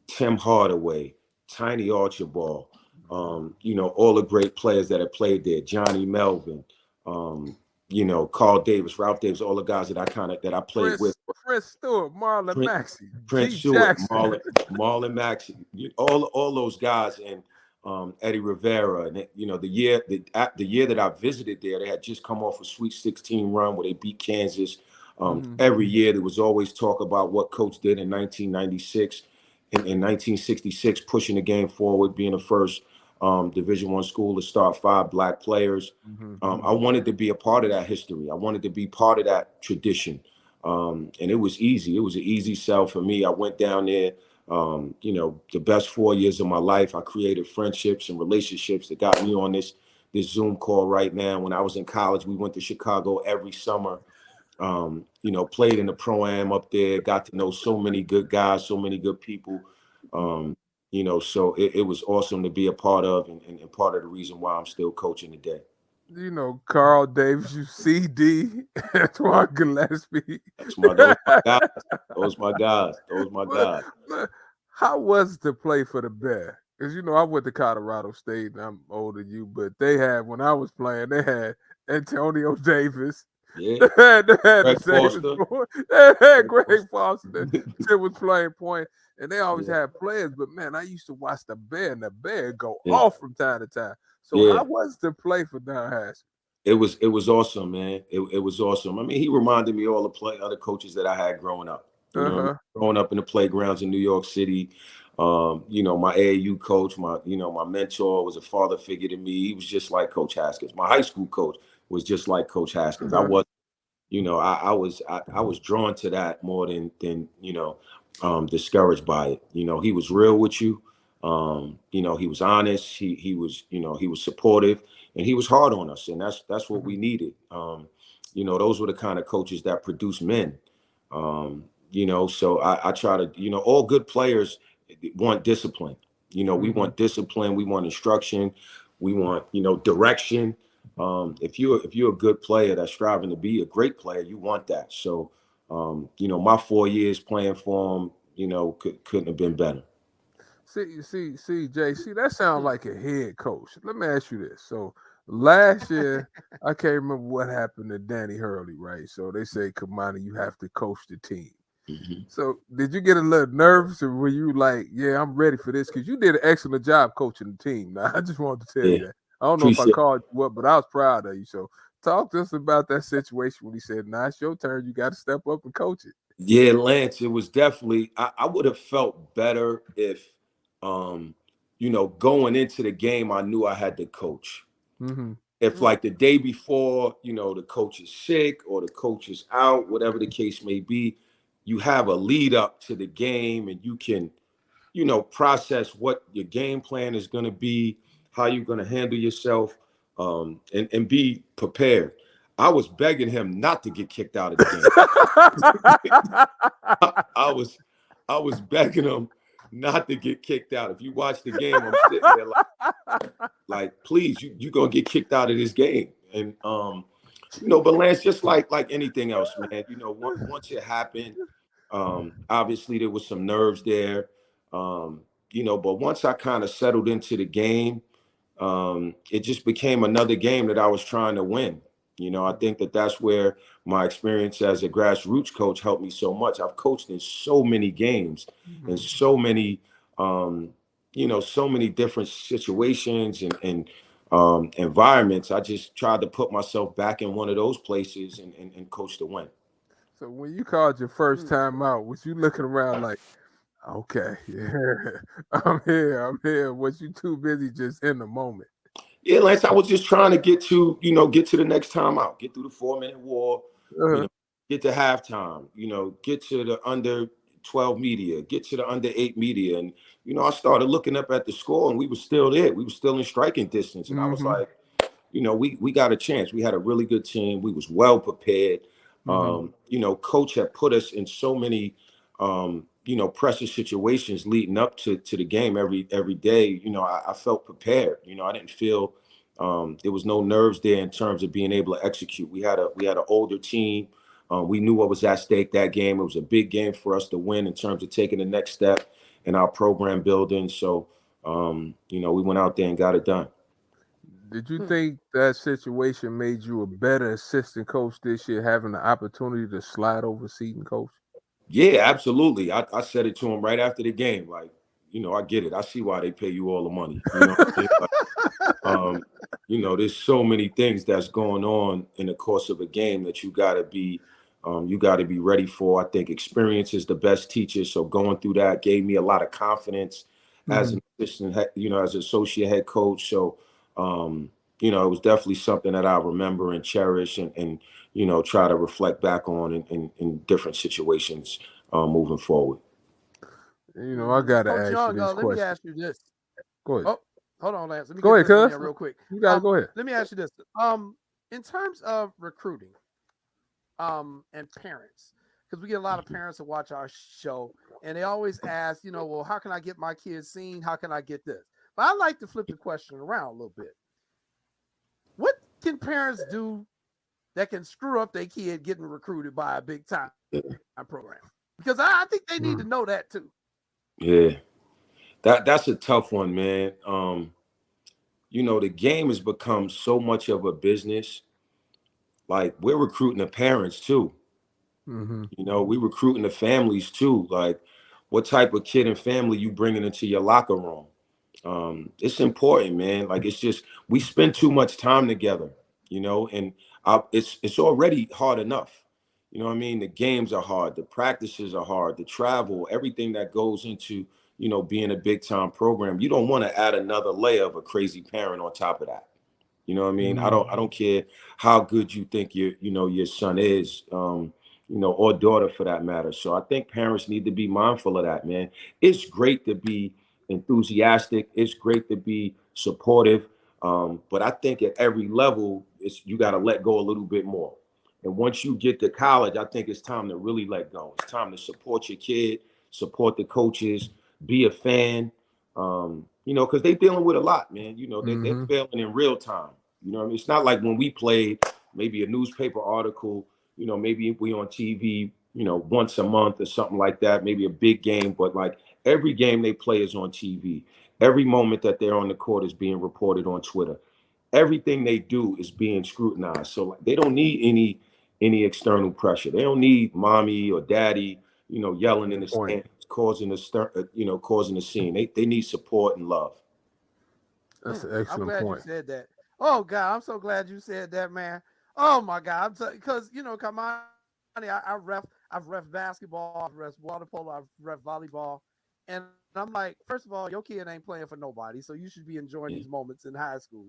Tim Hardaway, Tiny Archibald, you know, all the great players that have played there, Johnny Melvin, you know, Carl Davis, Ralph Davis, all the guys that I played with. Prince Stewart, Marlon Maxey, Prince Stewart, Marlon Maxey, all those guys, and Eddie Rivera, and you know, the year that I visited there, they had just come off a Sweet 16 run where they beat Kansas. Every year there was always talk about what Coach did in 1996 and in 1966, pushing the game forward, being the first Division I school to start 5 Black players. I wanted to be a part of that history. I wanted to be part of that tradition. And it was easy. It was an easy sell for me. I went down there, you know, the best 4 years of my life. I created friendships and relationships that got me on this Zoom call right now. When I was in college, we went to Chicago every summer, you know, played in the Pro-Am up there, got to know so many good guys, so many good people. You know, so it was awesome to be a part of, and part of the reason why I'm still coaching today. You know, Carl Davis, you CD, Antoine Gillespie. Those my guys. Those my guys. How was it to play for the Bear? Because, you know, I went to Colorado State, and I'm older than you, but they had, when I was playing, they had Antonio Davis. Yeah. They had Greg Davis Foster. boy. They had Greg Foster that was playing point, and they always had players. But, man, I used to watch the Bear, and the Bear go off from time to time. So how was it to play for Don Haskins? It was awesome, man. It was awesome. I mean, he reminded me all the other coaches that I had growing up. You know, growing up in the playgrounds in New York City. You know, my AAU coach, my mentor, was a father figure to me. He was just like Coach Haskins. My high school coach was just like Coach Haskins. I was, you know, I was drawn to that more than you know, discouraged by it. You know, he was real with you. You know, he was honest. He was, you know, he was supportive, and he was hard on us, and that's what we needed. You know, those were the kind of coaches that produce men. You know, so I try to, you know, all good players want discipline. You know, we want discipline, we want instruction, we want, you know, direction. If you're a good player that's striving to be a great player, you want that. So, you know, my 4 years playing for him, you know, couldn't have been better. See, Jay, that sounds like a head coach. Let me ask you this. So last year, I can't remember what happened to Danny Hurley, right? So they say, Kamani, you have to coach the team. So did you get a little nervous, or were you like, yeah, I'm ready for this? Because you did an excellent job coaching the team. Now, I just wanted to tell you that. I don't know if I called you up, but I was proud of you. So talk to us about that situation when he said, nah, it's your turn. You got to step up and coach it. Yeah, Lance, it was definitely, I would have felt better if, you know, going into the game, I knew I had to coach. If like the day before, you know, the coach is sick or the coach is out, whatever the case may be, you have a lead up to the game, and you can, you know, process what your game plan is going to be, how you're going to handle yourself, and be prepared. I was begging him not to get kicked out of the game. I was begging him not to get kicked out. If you watch the game, I'm sitting there like please, you're going to get kicked out of this game. And, you know, but Lance, just like anything else, man, you know, once it happened, obviously there was some nerves there, you know, but once I kind of settled into the game, it just became another game that I was trying to win. You know, I think that's where my experience as a grassroots coach helped me so much. I've coached in so many games and so many, you know, so many different situations and environments. I just tried to put myself back in one of those places and coach to win. So when you called your first time out, was you looking around like, okay, yeah, I'm here. Was you too busy just in the moment? Yeah, Lance, I was just trying to get to the next time out, get through the 4-minute war, you know, get to halftime, you know, get to the under 12 media, get to the under 8 media. And, you know, I started looking up at the score, and we were still there. We were still in striking distance. And I was like, you know, we got a chance. We had a really good team. We was well prepared. You know, coach had put us in so many you know, pressure situations leading up to the game every day, you know, I felt prepared. You know, I didn't feel there was no nerves there in terms of being able to execute. We had an older team. We knew what was at stake that game. It was a big game for us to win in terms of taking the next step in our program building. So, you know, we went out there and got it done. Did you think that situation made you a better assistant coach this year, having the opportunity to slide over season coach? Yeah, absolutely. I said it to him right after the game. Like, you know, I get it. I see why they pay you all the money. You know what I mean? Like, you know, there's so many things that's going on in the course of a game that you gotta be ready for. I think experience is the best teacher. So going through that gave me a lot of confidence as an assistant, you know, as an associate head coach. So, you know, it was definitely something that I remember and cherish and you know, try to reflect back on in different situations moving forward. You know, I gotta Coach ask Young, you this let me question. ask you this. Go ahead. Oh, hold on, Lance. Let me Go get ahead, this in cuz. there real quick. You gotta go ahead. Let me ask you this. In terms of recruiting, and parents, because we get a lot of parents that watch our show, and they always ask, you know, well, how can I get my kids seen? How can I get this? But I like to flip the question around a little bit. What can parents do that can screw up their kid getting recruited by a big time program? Because I think they need to know that too. Yeah, that's a tough one, man. You know, the game has become so much of a business. Like, we're recruiting the parents too. Mm-hmm. You know, we recruiting the families too. Like, what type of kid and family you bringing into your locker room? It's important, man. Like, it's just, we spend too much time together, you know, and it's already hard enough. You know what I mean? The games are hard, the practices are hard, the travel, everything that goes into, you know, being a big time program. You don't want to add another layer of a crazy parent on top of that. You know what I mean? I don't care how good you think your son is, you know, or daughter for that matter. So I think parents need to be mindful of that, man. It's great to be enthusiastic. It's great to be supportive. But I think at every level, you got to let go a little bit more. And once you get to college, I think it's time to really let go. It's time to support your kid, support the coaches, be a fan. You know, because they're dealing with a lot, man. You know, they're failing in real time. You know what I mean? It's not like when we played, maybe a newspaper article, you know, maybe we on TV, you know, once a month or something like that, maybe a big game, but like every game they play is on TV. Every moment that they're on the court is being reported on Twitter. Everything they do is being scrutinized. So they don't need any external pressure. They don't need mommy or daddy, you know, yelling in the stands, causing a scene. They need support and love. That's an excellent I'm glad point. you said that. Oh God, I'm so glad you said that, man. Oh my God, because you know, Kamani, I've ref basketball, I've ref water polo, I've ref volleyball, and I'm like, first of all, your kid ain't playing for nobody, so you should be enjoying these moments in high school.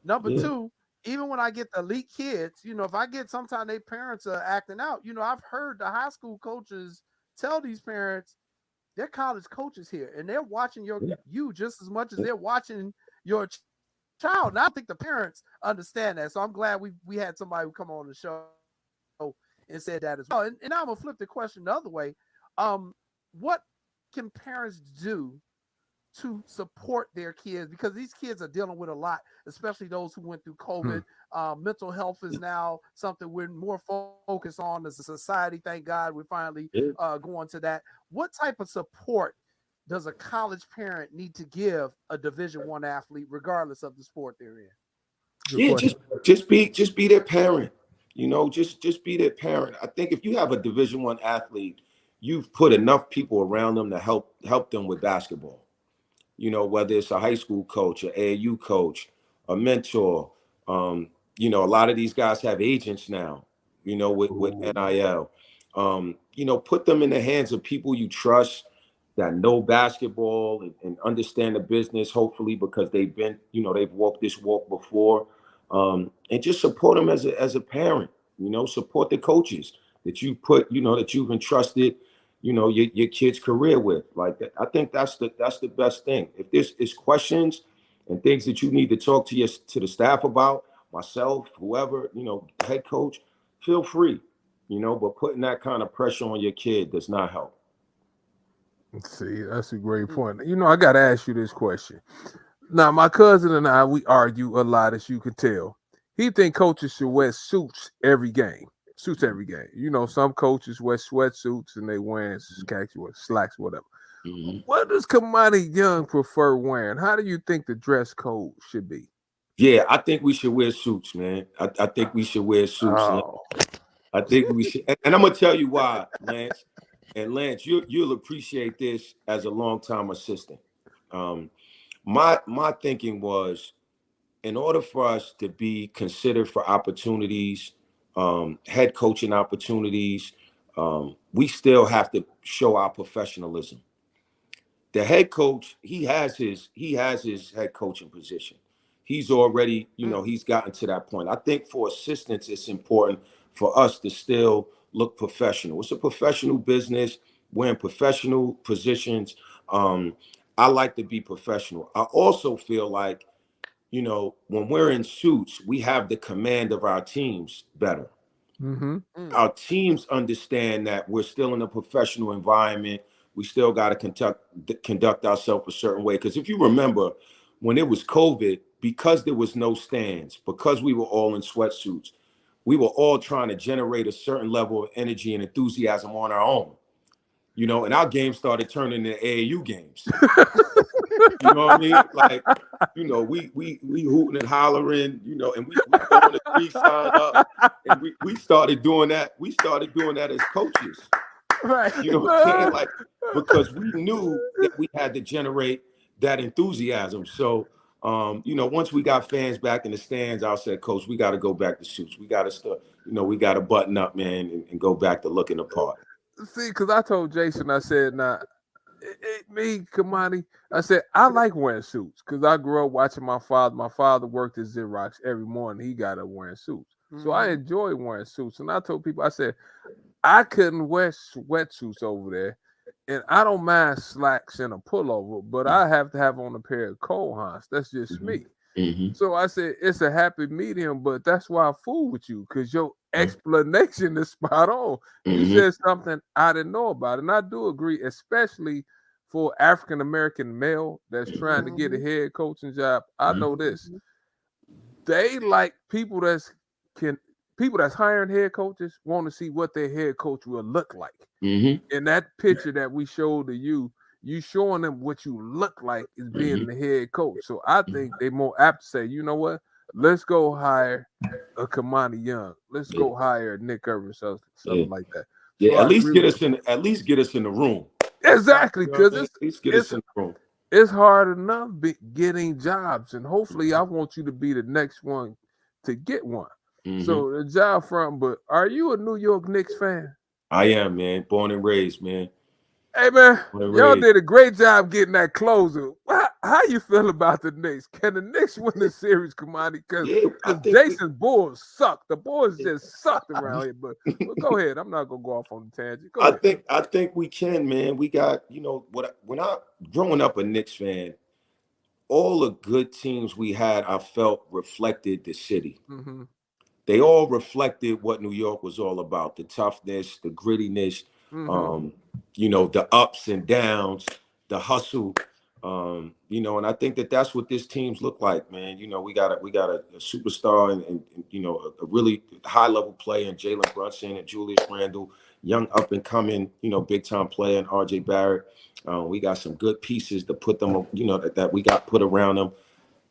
Number two, even when I get the elite kids, you know, if I get sometimes their parents are acting out, you know, I've heard the high school coaches tell these parents, they're college coaches here, and they're watching you just as much as they're watching your child. And I think the parents understand that. So I'm glad we had somebody who come on the show and said that as well. And I'm gonna flip the question the other way. What can parents do to support their kids? Because these kids are dealing with a lot, especially those who went through COVID. Mental health is now something we're more focused on as a society. Thank God we're finally going to that. What type of support does a college parent need to give a Division I athlete, regardless of the sport they're in? Just be their parent. You know, just be their parent. I think if you have a Division I athlete, you've put enough people around them to help them with basketball. You know, whether it's a high school coach, an AAU coach, a mentor. You know, a lot of these guys have agents now. You know, with NIL. You know, put them in the hands of people you trust, that know basketball and understand the business, hopefully, because they've walked this walk before. And just support them as a parent, you know, support the coaches that you put, you know, that you've entrusted, you know, your kid's career with. Like that. I think that's the best thing. If there's questions and things that you need to talk to the staff about, myself, whoever, you know, head coach, feel free, you know, but putting that kind of pressure on your kid does not help. See, that's a great point. You know, I got to ask you this question. Now, my cousin and I, we argue a lot, as you can tell. He think coaches should wear suits every game. Suits every game. You know, some coaches wear sweatsuits and they wearing khaki or slacks, whatever. Mhm. What does Kamani Young prefer wearing? How do you think the dress code should be? Yeah, I think we should wear suits, man. I think we should wear suits. Oh, I think we should, and I'm gonna tell you why, Lance. And Lance, you'll appreciate this as a longtime assistant. My thinking was, in order for us to be considered for opportunities, head coaching opportunities, we still have to show our professionalism. The head coach, he has his head coaching position. He's already, he's gotten to that point. I think for assistants, it's important for us to still look professional. It's a professional business. We're in professional positions. I like to be professional. I also feel like, when we're in suits, we have the command of our teams better. mm-hmm. Our teams understand that we're still in a professional environment. We still got to conduct ourselves a certain way. Because if you remember, when it was COVID, because there was no stands, because we were all in sweatsuits, we were all trying to generate a certain level of energy and enthusiasm on our own. And our games started turning into AAU games. You know what I mean? Like, we hooting and hollering, and we throwing the 3 sign up, and we started doing that. We started doing that as coaches. Right. You know what I'm saying? Like, because we knew that we had to generate that enthusiasm. So, once we got fans back in the stands, I said, Coach, we got to go back to suits. We got to start, we got to button up, man, and go back to looking the part. See, because I told Jason, I said, me, Kamani, I said, I like wearing suits because I grew up watching my father. My father worked at Xerox every morning. He got up wearing suits. Mm-hmm. So I enjoy wearing suits. And I told people, I said, I couldn't wear sweatsuits over there. And I don't mind slacks and a pullover, but I have to have on a pair of Cole Haans. That's just me. Mm-hmm. So I said, it's a happy medium, but that's why I fool with you, because your explanation is spot on. You said something I didn't know about. And I do agree, especially for African-American male that's trying to get a head coaching job. I know this. They like people that's hiring head coaches want to see what their head coach will look like. In that picture that we showed to you, you showing them what you look like is being the head coach. So I think they're more apt to say, you know what? Let's go hire a Kamani Young. Let's go hire Nick Irvin, something like that. Yeah, so at least get us in the room. Exactly, because it's hard enough getting jobs, and hopefully I want you to be the next one to get one. So the job front, but are you a New York Knicks fan? I am, man. Born and raised, man. Hey, man, y'all did a great job getting that closer. How you feel about the Knicks? Can the Knicks win the series, Kamani? Because Jason's Bulls suck. The Bulls just sucked around here. But go ahead. I'm not going to go off on the tangent. I think we can, man. We got, when I growing up a Knicks fan, all the good teams we had, I felt reflected the city. They all reflected what New York was all about: the toughness, the grittiness, the ups and downs, the hustle. And I think that's what this teams look like, man. We got a superstar and a really high level player in Jalen Brunson and Julius Randle, young up and coming, big time player in RJ Barrett. We got some good pieces to put them, that we got put around them.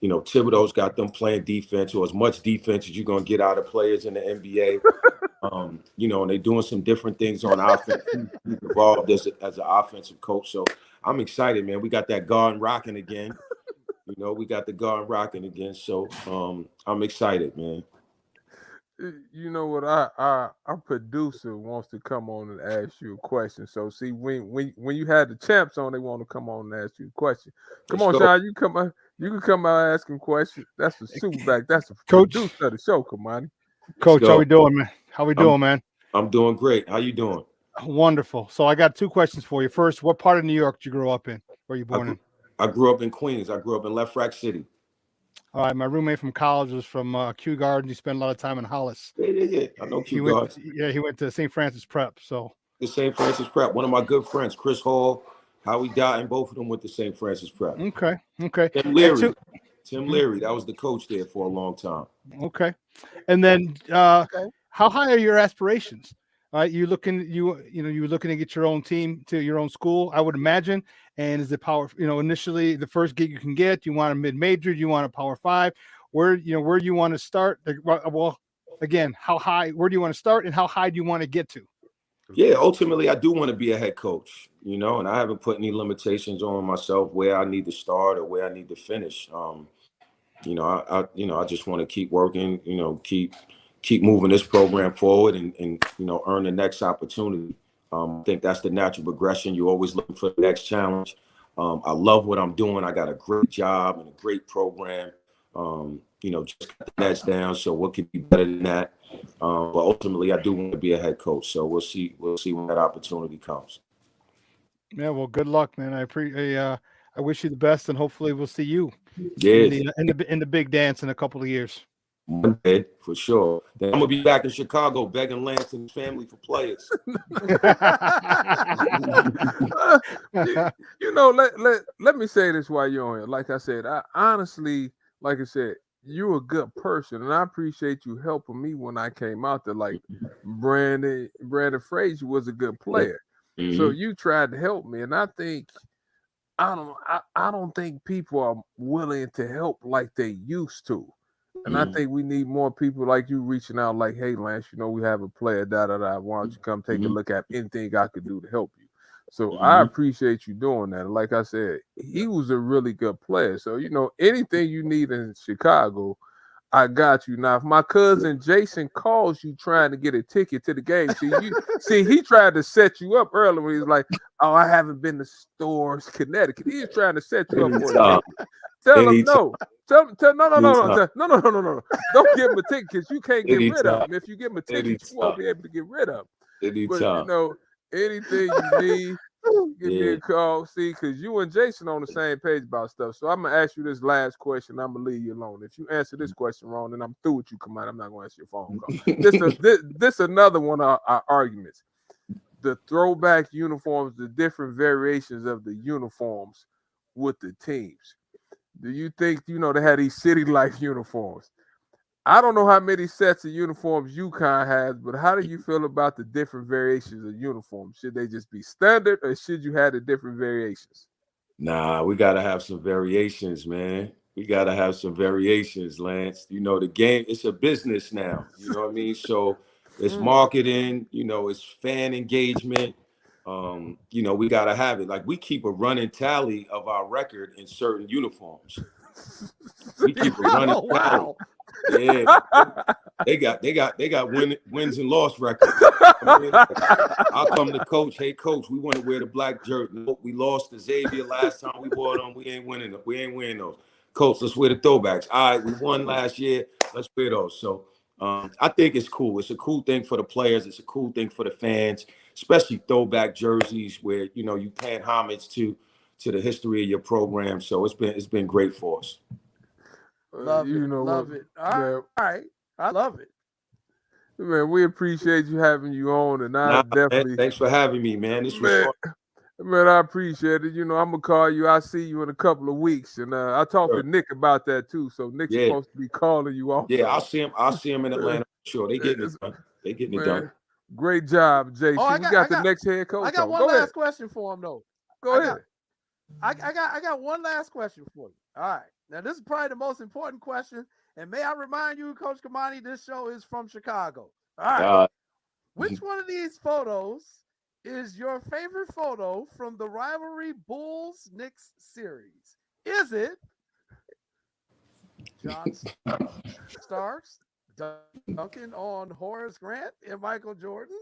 Thibodeau's got them playing defense, or as much defense as you're going to get out of players in the NBA. And they're doing some different things on offense. He's involved as an offensive coach. So I'm excited, man. We got that Garden rocking again. We got the Garden rocking again. So I'm excited, man. You know what? Our producer wants to come on and ask you a question. So see, when you had the champs on, they want to come on and ask you a question. Come on, Sean, you come on. You can come out and ask him questions. That's the Superback. That's the producer of the show, Kamani. Coach, how we doing, man? How we doing, man? I'm doing great. How you doing? Wonderful. So I got 2 questions for you. First, what part of New York did you grow up in? Where you born in? I grew up in Queens. I grew up in Lefrak City. All right. My roommate from college was from Kew Gardens. He spent a lot of time in Hollis. Yeah. I know Kew Gardens. He went to St. Francis Prep. So the St. Francis Prep. One of my good friends, Chris Hall. Howie Dotton, both of them went to St. Francis Prep. Okay. Tim Leary, that was the coach there for a long time. Okay. And then how high are your aspirations? You looking to get your own team to your own school, I would imagine. And is it power, initially the first gig you can get, you want a mid-major, you want a Power 5, where do you want to start? Well, again, where do you want to start and how high do you want to get to? Yeah, ultimately I do want to be a head coach, and I haven't put any limitations on myself where I need to start or where I need to finish. I just want to keep working, keep moving this program forward and earn the next opportunity. I think that's the natural progression. You're always looking for the next challenge. I love what I'm doing. I got a great job and a great program. Just got the nets down. So what could be better than that? But ultimately, I do want to be a head coach. So we'll see when that opportunity comes. Yeah, well, good luck, man. I wish you the best, and hopefully we'll see you in the big dance in a couple of years. One day, for sure. Then I'm gonna be back in Chicago begging Lance and his family for players. Let me say this while you're on here. Like I said, you're a good person, and I appreciate you helping me when I came out there. Like Brandon Frazier was a good player, so you tried to help me, and I think I don't think people are willing to help like they used to. And I think we need more people like you reaching out like, hey, Lance, we have a player, Why don't you come take a look at anything I could do to help you? So I appreciate you doing that. Like I said, he was a really good player. So, anything you need in Chicago, I got you. Now, if my cousin Jason calls you trying to get a ticket to the game, he tried to set you up earlier when he was like, oh, I haven't been to Stores, Connecticut. He's trying to set you up for a ticket. Tell him no. No. Don't give him a ticket because you can't get rid of him. If you give him a ticket, you won't be able to get rid of him. But, anything you need, give me a call. See, because you and Jason on the same page about stuff. So I'm going to ask you this last question. I'm going to leave you alone. If you answer this question wrong, then I'm through with you, come out. I'm not going to answer your phone call. This another one of our arguments. The throwback uniforms, the different variations of the uniforms with the teams. Do you think, they had these City Life uniforms? I don't know how many sets of uniforms UConn has, but how do you feel about the different variations of uniforms? Should they just be standard or should you have the different variations? Nah, we got to have some variations, man. We got to have some variations, Lance. The game, it's a business now. You know what I mean? So it's marketing, it's fan engagement. We got to have it. Like, we keep a running tally of our record in certain uniforms. We keep a running tally. Yeah, they got wins and loss records. I'll come to coach. Hey, coach, we want to wear the black jersey. Nope, we lost to Xavier last time we wore them. We ain't winning them. We ain't wearing those. Coach, let's wear the throwbacks. All right, we won last year. Let's wear those. So I think it's cool. It's a cool thing for the players. It's a cool thing for the fans, especially throwback jerseys where you paying homage to the history of your program. So it's been great for us. Love it. All right. I love it. Man, we appreciate you having you on, and definitely. Man, thanks for having me, man. This was fun. Man, I appreciate it. I'm gonna call you. I'll see you in a couple of weeks, and I talked to Nick about that too. So Nick's supposed to be calling you off. Yeah, I'll see him in Atlanta for sure. They getting it done. Great job, JC. We got the next head coach. I got one last question for him though. Go ahead. I got one last question for you. All right. Now, this is probably the most important question. And may I remind you, Coach Kamani, this show is from Chicago. All right. Which one of these photos is your favorite photo from the rivalry Bulls-Knicks series? Is it John Starks dunking on Horace Grant and Michael Jordan?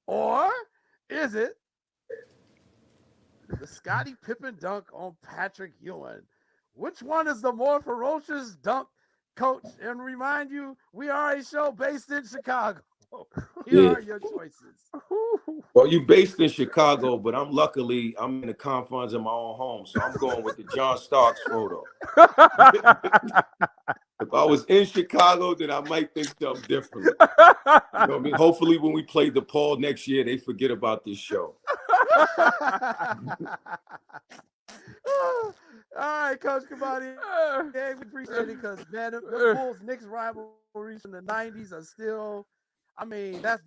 Or is it the Scottie Pippen dunk on Patrick Ewing? Which one is the more ferocious dunk, Coach? And remind you, we are a show based in Chicago. Here are your choices. Well, you're based in Chicago, but I'm in the confines of my own home, so I'm going with the John Starks photo. If I was in Chicago, then I might think something different. Hopefully when we play DePaul next year, they forget about this show. All right, Coach Kamani. Yeah, we appreciate it because man, the Bulls Knicks rivalries from the '90s are still. I mean, that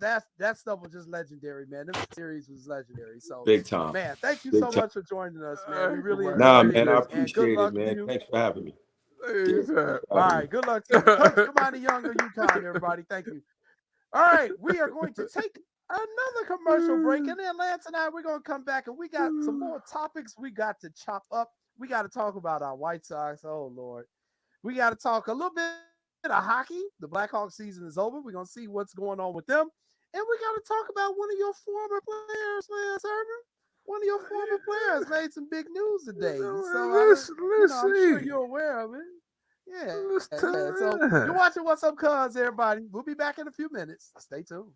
stuff was just legendary, man. This series was legendary. So, Big time. man, thank you Big so time. much for joining us, man. We really Nah, enjoyed man, I it. And good appreciate luck it, to man. you. Thanks for having me. All right, good luck to you. Coach Kamani Young of UConn, everybody. Thank you. All right, we are going to take another commercial break, and then Lance and I, we're going to come back, and we got some more topics we got to chop up. We got to talk about our White Sox. Oh, Lord. We got to talk a little bit of hockey. The Blackhawks season is over. We're going to see what's going on with them. And we got to talk about one of your former players, Lance Irvin. One of your former players made some big news today. So I'm sure you're aware of it. Yeah. So you're watching What's Up, Cuz, everybody. We'll be back in a few minutes. Stay tuned.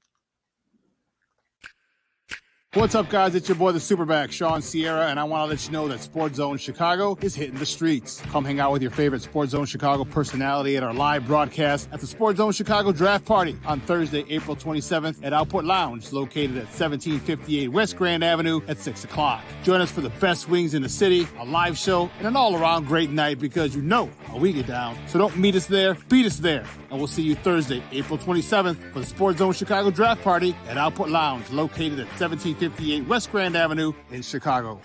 What's up, guys? It's your boy, the Superback, Sean Sierra, and I want to let you know that Sports Zone Chicago is hitting the streets. Come hang out with your favorite Sports Zone Chicago personality at our live broadcast at the Sports Zone Chicago Draft Party on Thursday, April 27th at Output Lounge, located at 1758 West Grand Avenue at 6 o'clock. Join us for the best wings in the city, a live show, and an all-around great night because you know how we get down. So don't meet us there, beat us there. And we'll see you Thursday, April 27th for the Sports Zone Chicago Draft Party at Output Lounge, located at 1758 West Grand Avenue in Chicago.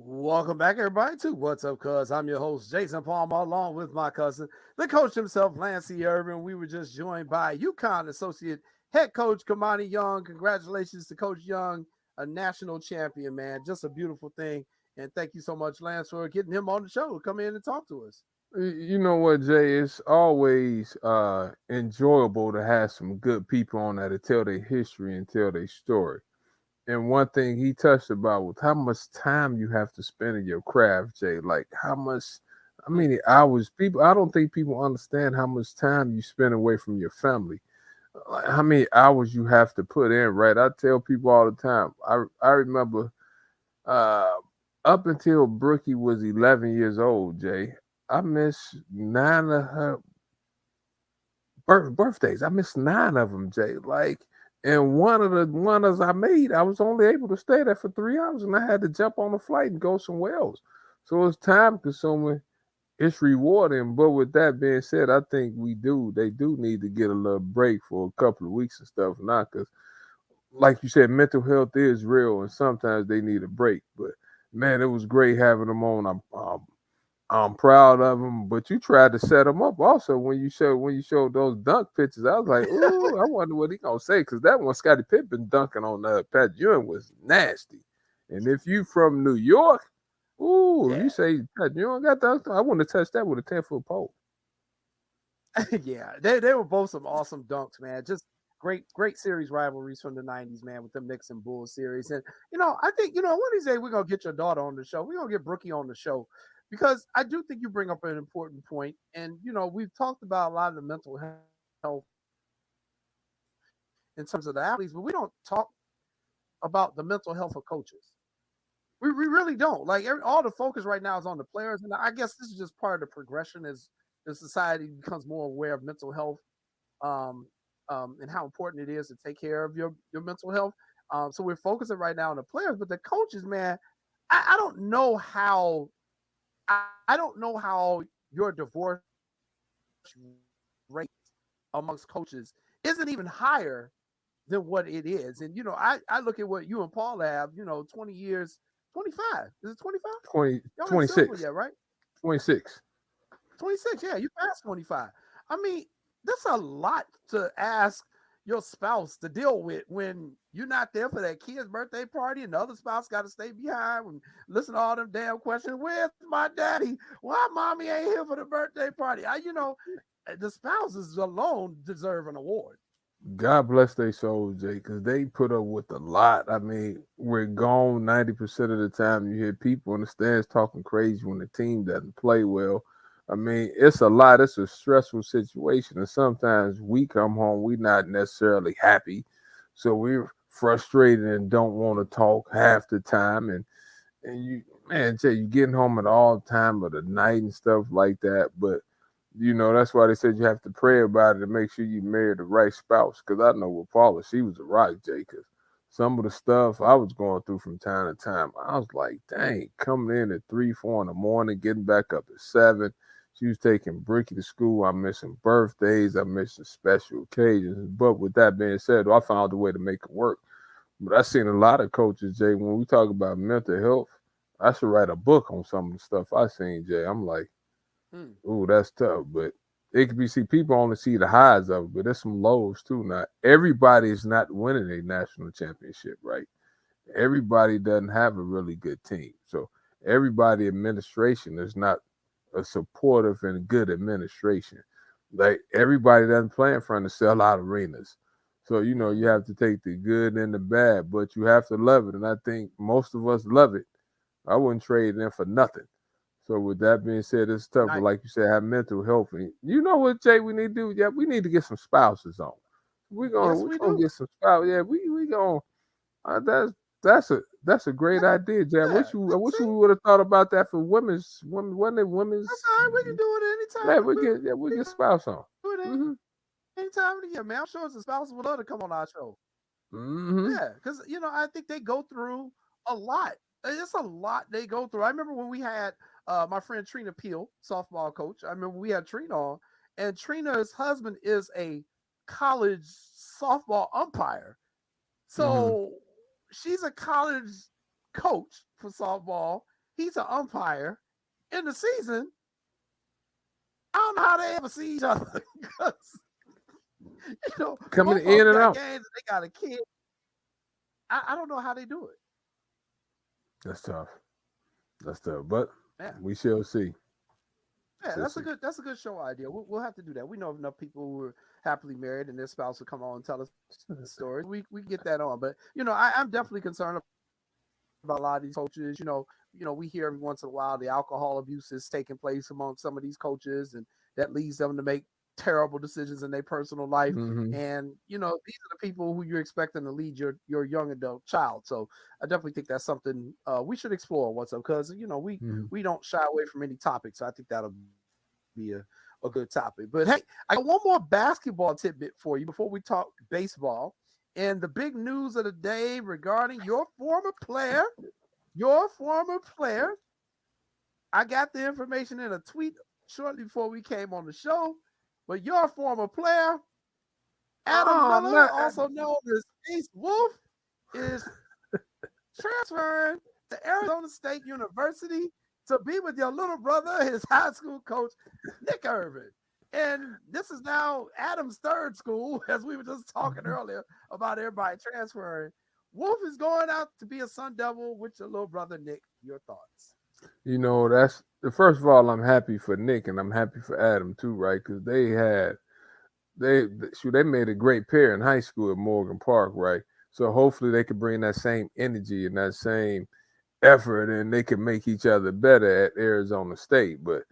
Welcome back, everybody, to What's Up, Cuz. I'm your host, Jason Palmer, along with my cousin, the coach himself, Lancey Irvin. We were just joined by UConn Associate Head Coach Kamani Young. Congratulations to Coach Young, a national champion, man. Just a beautiful thing. And thank you so much, Lance, for getting him on the show to come in and talk to us. You know what, Jay? It's always enjoyable to have some good people on there to tell their history and tell their story. And one thing he touched about was how much time you have to spend in your craft, Jay. Like how many hours I don't think people understand how much time you spend away from your family. Like how many hours you have to put in, right? I tell people all the time. I remember up until Brookie was 11 years old, Jay, I missed 9 of her birthdays. I missed 9 of them, Jay. Like, and one of the ones I made, I was only able to stay there for 3 hours, and I had to jump on a flight and go somewhere else. So it's time consuming. It's rewarding. But with that being said, I think they do need to get a little break for a couple of weeks and stuff now, because like you said, mental health is real, and sometimes they need a break. But man, it was great having them on. I'm proud of them, but you tried to set them up also when you showed those dunk pictures. I was like, ooh, I wonder what he gonna say, because that one Scottie Pippen dunking on Pat Ewing was nasty. And if you from New York, ooh, you say Pat Ewing got dunked, I wouldn't have touched that with a 10-foot pole. Yeah, they were both some awesome dunks, man. Just great series rivalries from the 90s, man, with the Knicks and Bulls series. And I think one of these days we're gonna get your daughter on the show. We're gonna get Brookie on the show, because I do think you bring up an important point. And we've talked about a lot of the mental health in terms of the athletes, but we don't talk about the mental health of coaches. We really don't. Like all the focus right now is on the players, and I guess this is just part of the progression as the society becomes more aware of mental health, and how important it is to take care of your mental health. So we're focusing right now on the players, but the coaches, man, I don't know how I don't know how your divorce rate amongst coaches isn't even higher than what it is. And I look at what you and Paul have, 20 years, 25. Is it 25? 20, Y'all ain't 26. yet, right? 26. 26, yeah, you passed 25. I mean, that's a lot to ask your spouse to deal with when you're not there for that kid's birthday party and the other spouse got to stay behind and listen to all them damn questions. Where's my daddy? Why mommy ain't here for the birthday party? The spouses alone deserve an award. God bless their souls, Jay, because they put up with a lot. I mean, we're gone 90% of the time. You hear people in the stands talking crazy when the team doesn't play well. I mean, it's a lot. It's a stressful situation. And sometimes we come home, we're not necessarily happy. So we're frustrated and don't want to talk half the time. And you, man, Jay, you getting home at all time of the night and stuff like that. But that's why they said you have to pray about it and make sure you marry the right spouse. Because I know with Paula, she was a rock, Jay. Because some of the stuff I was going through from time to time, I was like, dang, coming in at 3, 4 in the morning, getting back up at 7. She was taking Bricky to school. I'm missing birthdays. I'm missing special occasions. But with that being said, I found a way to make it work. But I've seen a lot of coaches, Jay, when we talk about mental health, I should write a book on some of the stuff I seen, Jay. I'm like, ooh, that's tough. But it could be, people only see the highs of it, but there's some lows too. Now, everybody is not winning a national championship, right? Everybody doesn't have a really good team. So everybody administration is not a supportive and good administration. Like everybody doesn't play in front of sellout arenas. So, you have to take the good and the bad, but you have to love it. And I think most of us love it. I wouldn't trade it in for nothing. So with that being said, it's tough. But like you said, have mental health. And you know what, Jay, we need to do? Yeah, we need to get some spouses on. We're gonna get some spouses. Yeah, we gonna that's a great idea, Jay. Yeah, I wish we would have thought about that for women's wasn't it women's? That's all right. We can do it anytime. Yeah, we get spouse on. Do it Mm-hmm. anytime of the year, man. I'm sure the spouse would love to come on our show. Mm-hmm. Yeah, because I think they go through a lot. It's a lot they go through. I remember when we had my friend Trina Peel, softball coach. I remember we had Trina on, and Trina's husband is a college softball umpire. So she's a college coach for softball. He's an umpire. In the season, I don't know how they ever see each other because coming in and out. Games, they got a kid. I don't know how they do it. That's tough. But we shall see. Yeah, that's a good show idea. We'll have to do that. We know enough people who are happily married and their spouse will come on and tell us stories. We get that on. But I'm definitely concerned about a lot of these coaches. We hear every once in a while the alcohol abuse is taking place among some of these coaches, and that leads them to make terrible decisions in their personal life. Mm-hmm. And these are the people who you're expecting to lead your young adult child. So I definitely think that's something we should explore. What's up? Because we don't shy away from any topic. So I think that'll be a good topic. But hey, I got one more basketball tidbit for you before we talk baseball. And the big news of the day regarding your former player. I got the information in a tweet shortly before we came on the show. But your former player, Adam Miller, also known as Ace Wolf, is transferring to Arizona State University to be with your little brother, his high school coach, Nick Irvin. And this is now Adam's third school, as we were just talking earlier about everybody transferring. Wolf is going out to be a Sun Devil with your little brother, Nick. Your thoughts? That's first of all, I'm happy for Nick and I'm happy for Adam too, right? Because they made a great pair in high school at Morgan Park, right? So hopefully they could bring that same energy and that same effort, and they can make each other better at Arizona State. But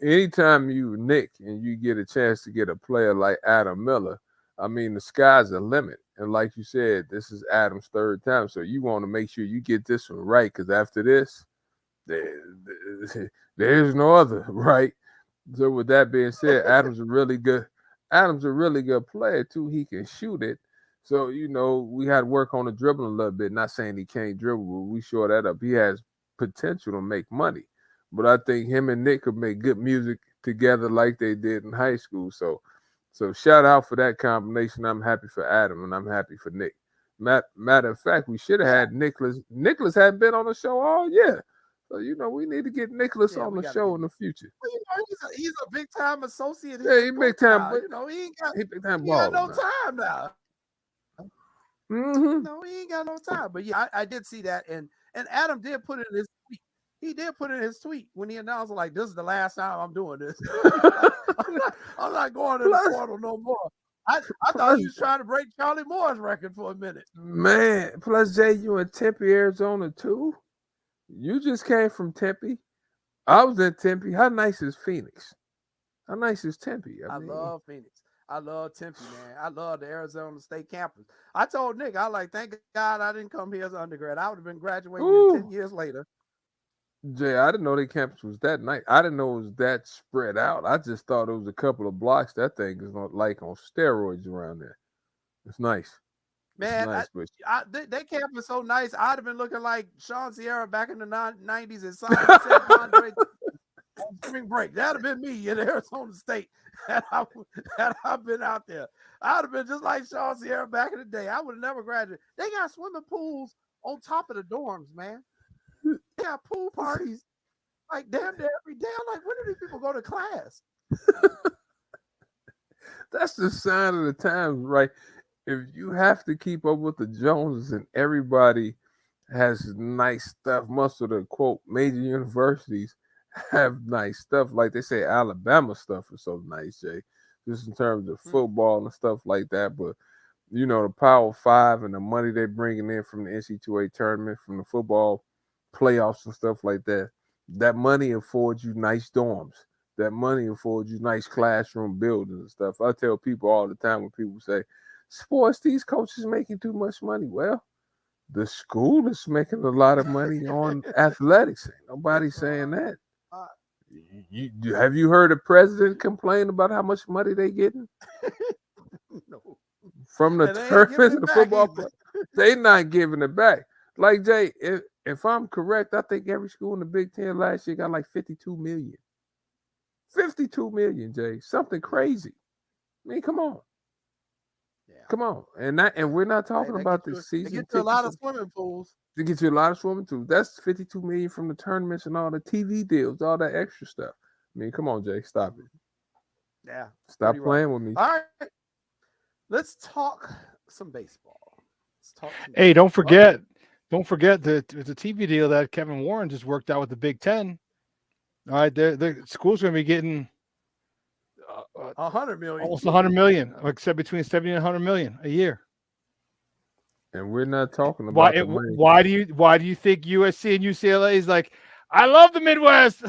anytime you Nick and you get a chance to get a player like Adam Miller, I mean the sky's the limit. And like you said, this is Adam's third time, so you want to make sure you get this one right, because after this, there's no other, right? So with that being said, Adam's a really good player too. He can shoot it. So we had to work on the dribbling a little bit. Not saying he can't dribble, but we shore that up. He has potential to make money. But I think him and Nick could make good music together like they did in high school. So shout out for that combination. I'm happy for Adam and I'm happy for Nick. Matter of fact, we should have had Nicholas. Nicholas hadn't been on the show all year. So, we need to get Nicholas on the show in the future. Well, he's a big time associate. Yeah, he big time. Now. He ain't got big time he got ball no time now. Mm-hmm. No, he ain't got no time. But yeah, I did see that, and Adam did put it in his tweet. He did put it in his tweet when he announced, like, this is the last time I'm doing this. I'm not going to the portal no more. I thought he was trying to break Charlie Moore's record for a minute. Man, plus Jay, you in Tempe, Arizona too? You just came from Tempe. I was in Tempe. How nice is Phoenix? How nice is Tempe? I love Phoenix. I love Tempe, man. I love the Arizona State campus. I told Nick, I was like, thank God I didn't come here as an undergrad. I would have been graduating 10 years later. Jay, I didn't know their campus was that nice. I didn't know it was that spread out. I just thought it was a couple of blocks. That thing is like on steroids around there. It's nice. Man, nice, they campus so nice. I'd have been looking like Sean Sierra back in the 90s and San Andre on spring break. That'd have been me in Arizona State had I been out there. I'd have been just like Sean Sierra back in the day. I would have never graduated. They got swimming pools on top of the dorms, man. They got pool parties like damn near every day. I'm like, when do these people go to class? That's the sign of the times, right? If you have to keep up with the Joneses and everybody has nice stuff, most of the quote major universities have nice stuff. Like they say, Alabama stuff is so nice, Jay, just in terms of football and stuff like that. But the Power Five and the money they're bringing in from the NCAA tournament, from the football playoffs and stuff like that, that money affords you nice dorms. That money affords you nice classroom buildings and stuff. I tell people all the time when people say, sports, these coaches making too much money. Well, the school is making a lot of money on athletics. Ain't nobody saying that. Have you heard the president complain about how much money they getting? No. From the tournaments and the football play? They not giving it back. Like, Jay, if I'm correct, I think every school in the Big Ten last year got like 52 million. 52 million, Jay. Something crazy. I mean, come on. Yeah. Come on. And we're not talking about the season. They get to a lot of swimming pools. They get you a lot of swimming pools. That's 52 million from the tournaments and all the TV deals, all that extra stuff. I mean, come on, Jay. Stop it. Yeah. Stop playing with me. All right. Let's talk some baseball. Hey, don't forget the TV deal that Kevin Warren just worked out with the Big Ten. All right, the school's going to be getting 100 million, almost 100 million, except between 70 and 100 million a year. And we're not talking about why do you think USC and UCLA is like, I love the Midwest.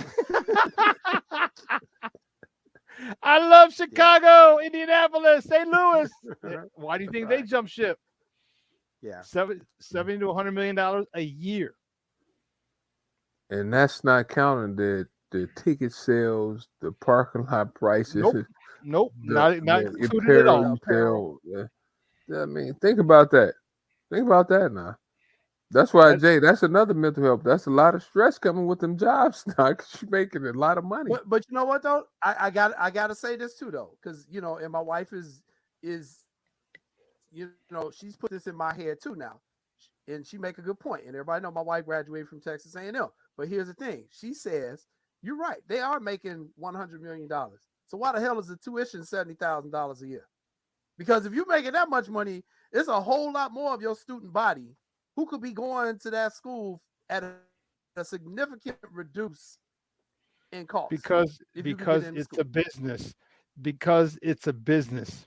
I love Chicago, Indianapolis, St. Louis. Why do you think they jump ship? Yeah, $70 to $100 million a year. And that's not counting the ticket sales, the parking lot prices. Nope. Not included at all. Yeah. I mean, think about that. Think about that now. That's why, Jay, that's another mental health. That's a lot of stress coming with them jobs now because you're making a lot of money. But you know what, though? I got to say this, too, though, because, and my wife is she's put this in my head, too, now. And she make a good point. And everybody know my wife graduated from Texas A&M. But here's the thing. She says, you're right. They are making $100 million. So why the hell is the tuition $70,000 a year? Because if you're making that much money, it's a whole lot more of your student body who could be going to that school at a significant reduce in cost. Because it's a business. Because it's a business.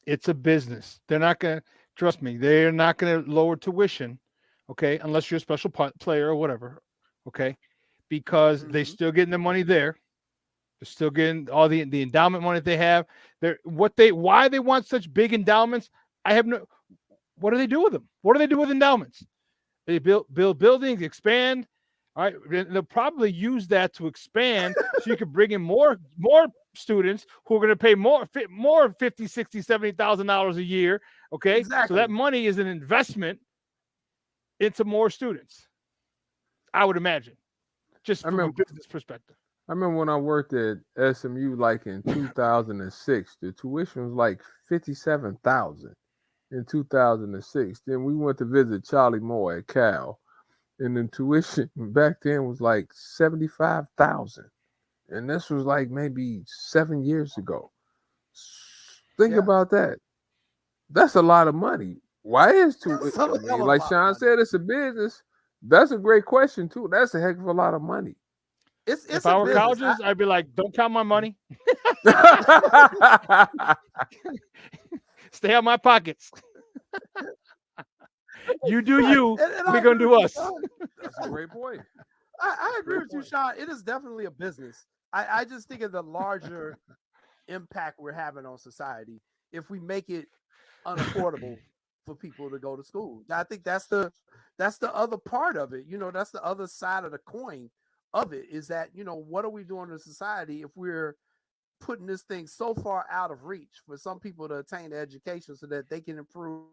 It's a business. They're not going to, trust me, they're not going to lower tuition, okay, unless you're a special player or whatever, okay, because they're still getting the money there. They're still getting all the endowment money they have. Why they want such big endowments, what do they do with them? What do they do with endowments? They build buildings, expand. All right, they'll probably use that to expand so you can bring in more students who are going to pay more $50,000, $60,000, $70,000 a year. Okay, exactly. So that money is an investment into more students. I would imagine, just I from a remember- business perspective. I remember when I worked at SMU, like in 2006, the tuition was like $57,000 in 2006. Then we went to visit Charlie Moore at Cal, and the tuition back then was like $75,000, and this was like maybe 7 years ago. Think Yeah. about that. That's a lot of money. Why is That's a hell of a like lot of Sean money. said, it's a business. That's a great question too. That's a heck of a lot of money. It's If a I were business. colleges, I'd be like, don't count my money. Stay out my pockets. You do you. And We're I gonna do agree with us. you, Sean. That's a great point. I agree Great with you, point. Sean. It is definitely a business. I just think of the larger impact we're having on society if we make it unaffordable for people to go to school. I think that's the other part of it. You know, that's the other side of the coin of it, is that, you know, what are we doing in society if we're putting this thing so far out of reach for some people to attain education so that they can improve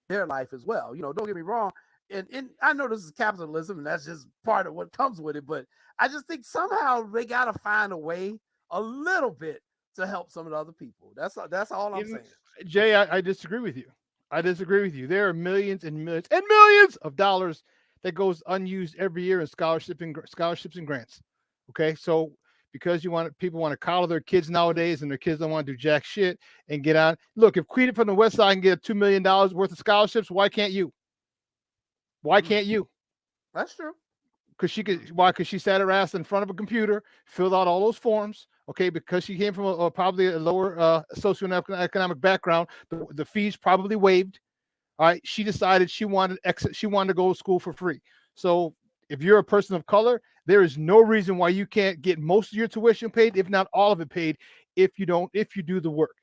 their life as well. You know, don't get me wrong. And I know this is capitalism and that's just part of what comes with it, but I just think somehow they got to find a way a little bit to help some of the other people. That's all I'm saying. Jay, I disagree with you. I disagree with you. There are millions and millions and millions of dollars that goes unused every year in scholarships and grants. Okay, so because people want to coddle their kids nowadays, and their kids don't want to do jack shit and get on. Look, if Quita from the West Side can get $2 million worth of scholarships, why can't you? Why can't you? That's true. Because she could. Why? Because she sat her ass in front of a computer, filled out all those forms. Okay, because she came from probably a lower socioeconomic background, the fees probably waived. All right, she decided she wanted to go to school for free. So if you're a person of color, there is no reason why you can't get most of your tuition paid, if not all of it paid, if you do the work.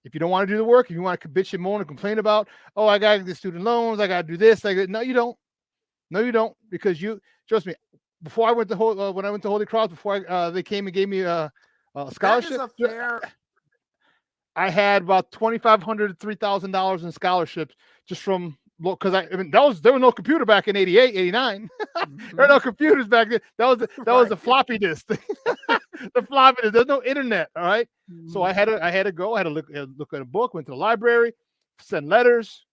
If you don't want to do the work, if you want to bitch and moan and complain about, oh, I got the student loans, I got to do this, no, you don't. No, you don't, because you trust me. Before I went to when I went to Holy Cross, before they came and gave me a scholarship, That is a fair. I had about $2,500 to $3,000 in scholarships just from, because there was no computer back in 88, 89. There were no computers back then. That was the floppy disk. The floppy disk. There's no internet. All right. So I had to go. I had to look at a book. Went to the library, send letters,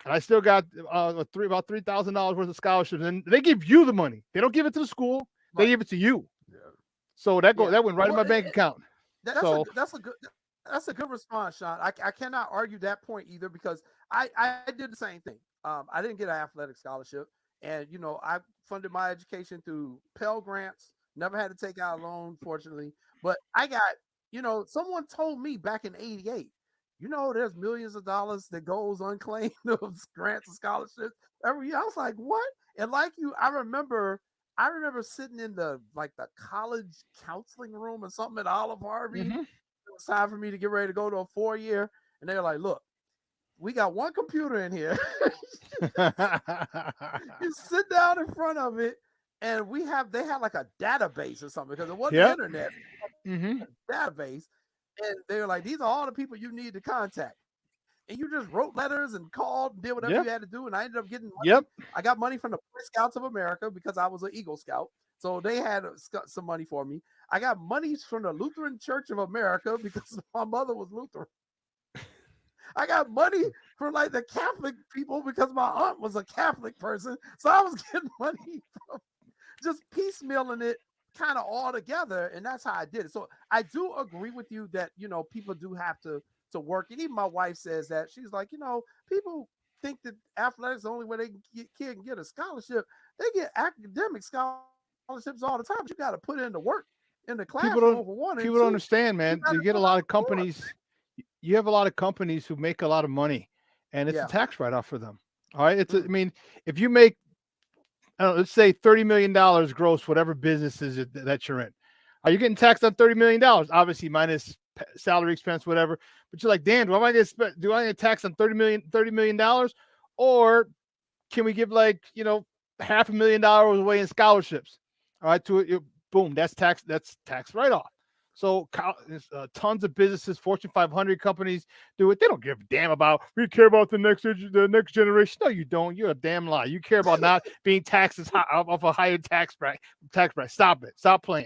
and I still got about $3,000 worth of scholarships. And they give you the money. They don't give it to the school. They give it to you. Yeah. So that went right in my bank account. That's a good response, Sean. I cannot argue that point either, because I did the same thing. I didn't get an athletic scholarship, and you know, I funded my education through Pell Grants. Never had to take out a loan, fortunately. But I got, you know, someone told me back in '88, you know, there's millions of dollars that goes unclaimed of grants and scholarships every year. I was like, what? And like you, I remember sitting in the college counseling room or something at Olive Harvey. Mm-hmm. It was time for me to get ready to go to a 4-year, and they're like, look, we got one computer in here. You sit down in front of it, and they had like a database or something, because it wasn't the internet. Mm-hmm. Database, and they were like, these are all the people you need to contact. And you just wrote letters and called and did whatever you had to do. And I ended up getting money. Yep. I got money from the Boy Scouts of America because I was an Eagle Scout. So they had some money for me. I got money from the Lutheran Church of America because my mother was Lutheran. I got money from like the Catholic people because my aunt was a Catholic person. So I was getting money from just piecemealing it kind of all together. And that's how I did it. So I do agree with you that, you know, people do have to work. And even my wife says that. She's like, you know, people think that athletics is the only way kid can get a scholarship. They get academic scholarships all the time. But you got to put in the work in the classroom for one. People don't understand, man. You get a lot of companies. You have a lot of companies who make a lot of money, and it's a tax write-off for them. All right. I mean, if you make, let's say $30 million gross, whatever business is it that you're in, are you getting taxed on $30 million? Obviously, minus salary expense, whatever. But you're like, Dan, do I get taxed on $30 million? Or can we give $500,000 away in scholarships? All right, boom, that's tax write-off. So tons of businesses, Fortune 500 companies do it. They don't give a damn about. We care about the next generation. No, you don't. You're a damn lie. You care about not being taxed off a higher tax bracket. Stop it. Stop playing.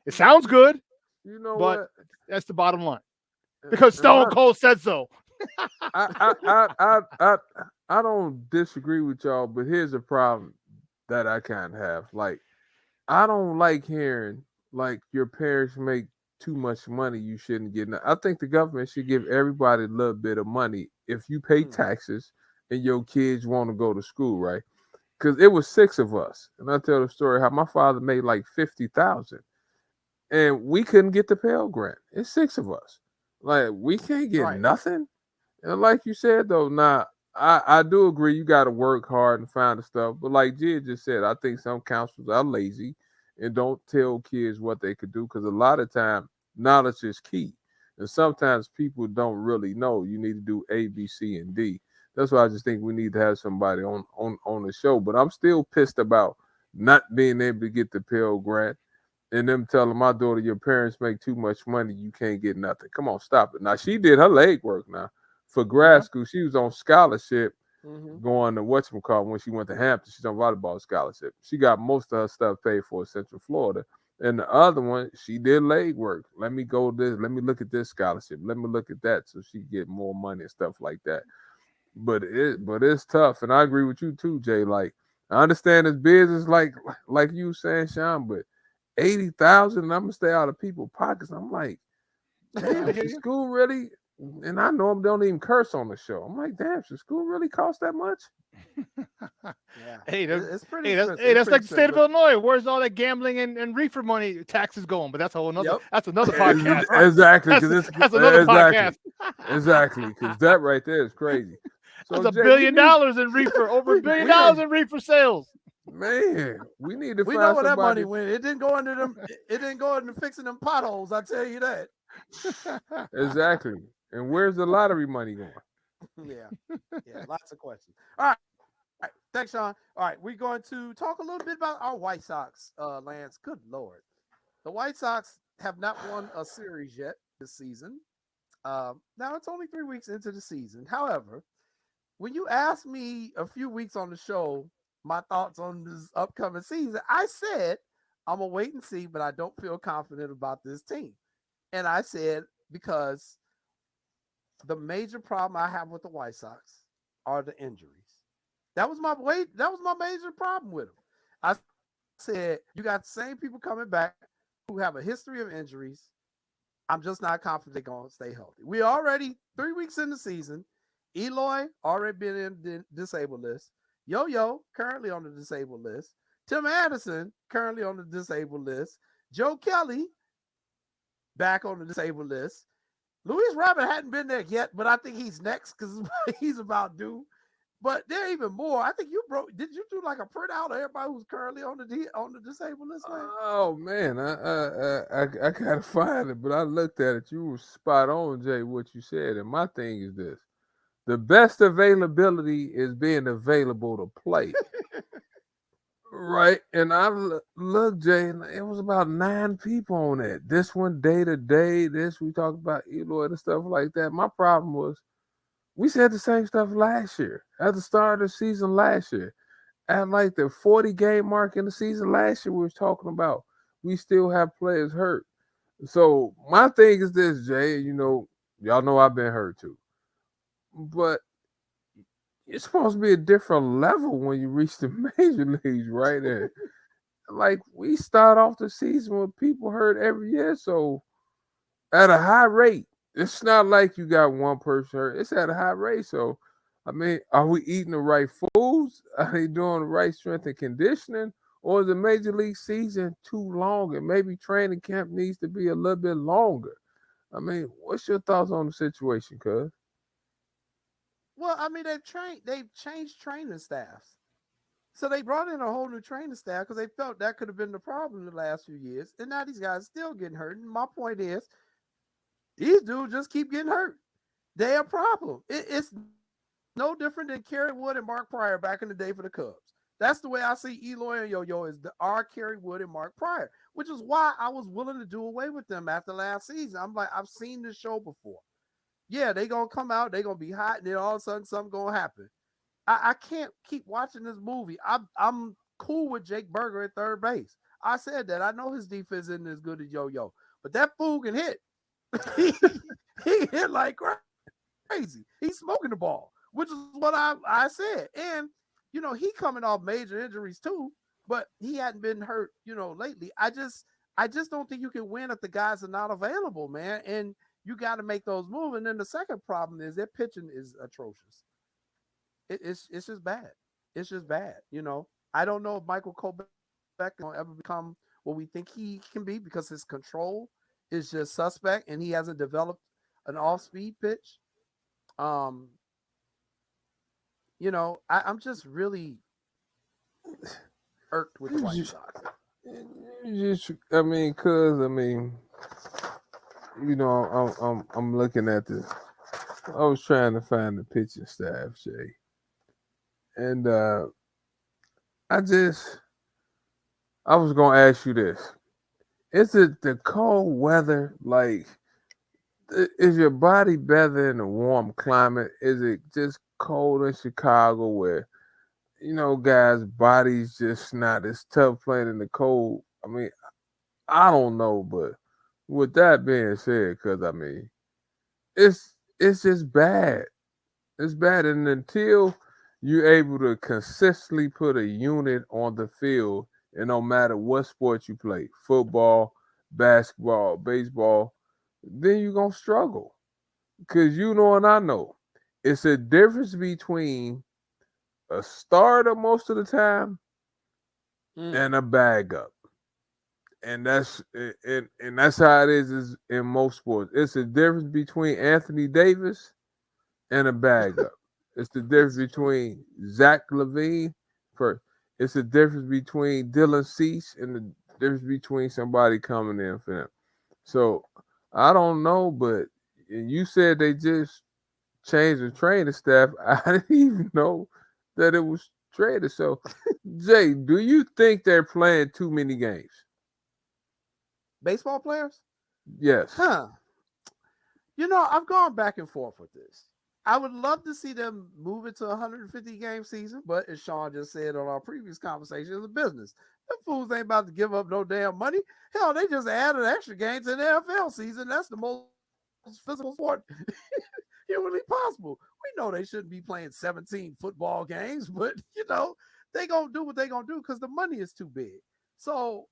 It sounds good, You know but what? that's the bottom line. Because And my- Stone Cold said so. I don't disagree with y'all, but here's a problem that I kind of have. Like, I don't like hearing like your parents make too much money, you shouldn't get. I think the government should give everybody a little bit of money if you pay taxes and your kids want to go to school, right? Because it was 6 of us, and I tell the story how my father made like 50,000, and we couldn't get the Pell Grant. It's 6 of us, like we can't get Right. nothing. And like you said though, now I do agree you got to work hard and find the stuff, but like Jid just said, I think some counselors are lazy and don't tell kids what they could do because a lot of time knowledge is key, and sometimes people don't really know. You need to do A, B, C, and D. That's why I just think we need to have somebody on the show. But I'm still pissed about not being able to get the Pell Grant and them telling my daughter, your parents make too much money, you can't get nothing. Come on, stop it. Now, she did her leg work now for grad school. She was on scholarship going to whatchamacallit when she went to Hampton. She's on volleyball scholarship. She got most of her stuff paid for in Central Florida. And the other one, she did leg work. Let me go this. Let me look at this scholarship. Let me look at that so she get more money and stuff like that. But it's tough. And I agree with you too, Jay. Like, I understand it's business like you were saying, Sean, but 80,000 and I'm gonna stay out of people's pockets. I'm like, damn, should school really? And I know them don't even curse on the show. I'm like, damn, should school really cost that much? Yeah. Hey, It's pretty that's expensive. It's like pretty the state of expensive. Illinois. Where's all that gambling and reefer money taxes going? But that's a whole another. Yep. That's another podcast. Exactly, That's, because that's another podcast. Exactly, because that right there is crazy. So That's Jay, $1 billion in reefer, over $1 billion in reefer sales. Man, we need to We find know where that somebody. money went. It didn't go into them. It didn't go into fixing them potholes. I tell you that. Exactly. And where's the lottery money going? Yeah. Lots of questions. All right. Thanks, Sean. All right, we're going to talk a little bit about our White Sox, Lance. Good Lord. The White Sox have not won a series yet this season. Now, it's only 3 weeks into the season. However, when you asked me a few weeks on the show my thoughts on this upcoming season, I said, I'm going to wait and see, but I don't feel confident about this team. And I said, because the major problem I have with the White Sox are the injuries. That was my major problem with them. I said, you got the same people coming back who have a history of injuries. I'm just not confident they're going to stay healthy. We already 3 weeks in the season. Eloy already been in the disabled list. Yo-Yo currently on the disabled list. Tim Anderson currently on the disabled list. Joe Kelly back on the disabled list. Luis Robert hadn't been there yet, but I think he's next because he's about due. But there are even more. I think did you do like a printout of everybody who's currently on the disabled list, man? Oh man, I gotta find it, but I looked at it. You were spot on, Jay, what you said. And my thing is this: the best availability is being available to play. Right. And I look, Jay, and it was about 9 people on that. This one day to day, this we talked about Eloy and stuff like that. My problem was we said the same stuff last year at the start of the season last year. At like the 40 game mark in the season last year, we were talking about we still have players hurt. So my thing is this, Jay, y'all know I've been hurt too. But it's supposed to be a different level when you reach the major leagues, right? And like we start off the season with people hurt every year, so at a high rate. It's not like you got one person hurt. It's at a high rate. So, I mean, are we eating the right foods? Are they doing the right strength and conditioning? Or is the major league season too long and maybe training camp needs to be a little bit longer? I mean, what's your thoughts on the situation, cuz? Well, I mean, they've changed training staffs. So they brought in a whole new training staff because they felt that could have been the problem the last few years. And now these guys are still getting hurt. And my point is, these dudes just keep getting hurt. They're a problem. It's no different than Kerry Wood and Mark Pryor back in the day for the Cubs. That's the way I see Eloy and Yo-Yo is the R. Kerry Wood and Mark Pryor, which is why I was willing to do away with them after last season. I'm like, I've seen this show before. Yeah, they gonna come out, they gonna be hot, and then all of a sudden something gonna happen. I can't keep watching this movie. I'm cool with Jake Berger at third base. I said that. I know his defense isn't as good as Yo-Yo, but that fool can hit. he hit like crazy. He's smoking the ball, which is what I said. And he coming off major injuries too, but he hadn't been hurt, lately. I just don't think you can win if the guys are not available, man. And you got to make those moves. And then the second problem is their pitching is atrocious. It's just bad. It's just bad. I don't know if Michael Kopech will ever become what we think he can be because his control is just suspect and he hasn't developed an off-speed pitch. I'm just really irked with the White Sox. I'm looking at this. I was trying to find the pitching staff, Jay. And I was going to ask you this. Is it the cold weather? Like, is your body better in a warm climate? Is it just cold in Chicago where, guys' bodies just not as tough playing in the cold? I mean, I don't know, but with that being said, because, it's just bad. It's bad. And until you're able to consistently put a unit on the field, and no matter what sport you play, football, basketball, baseball, then you're going to struggle. Because and I know, it's a difference between a starter most of the time and a bag up. And that's how it is in most sports. It's a difference between Anthony Davis and a bag up. It's the difference between Zach LaVine. It's the difference between Dylan Cease and the difference between somebody coming in for them. So I don't know, but you said they just changed the training staff. I didn't even know that it was traded. So, Jay, do you think they're playing too many games? Baseball players? Yes. Huh. I've gone back and forth with this. I would love to see them move it to a 150-game season, but as Sean just said on our previous conversation, it's a business. Them fools ain't about to give up no damn money. Hell, they just added extra games in the NFL season. That's the most physical sport humanly possible. We know they shouldn't be playing 17 football games, but, they going to do what they going to do because the money is too big. So,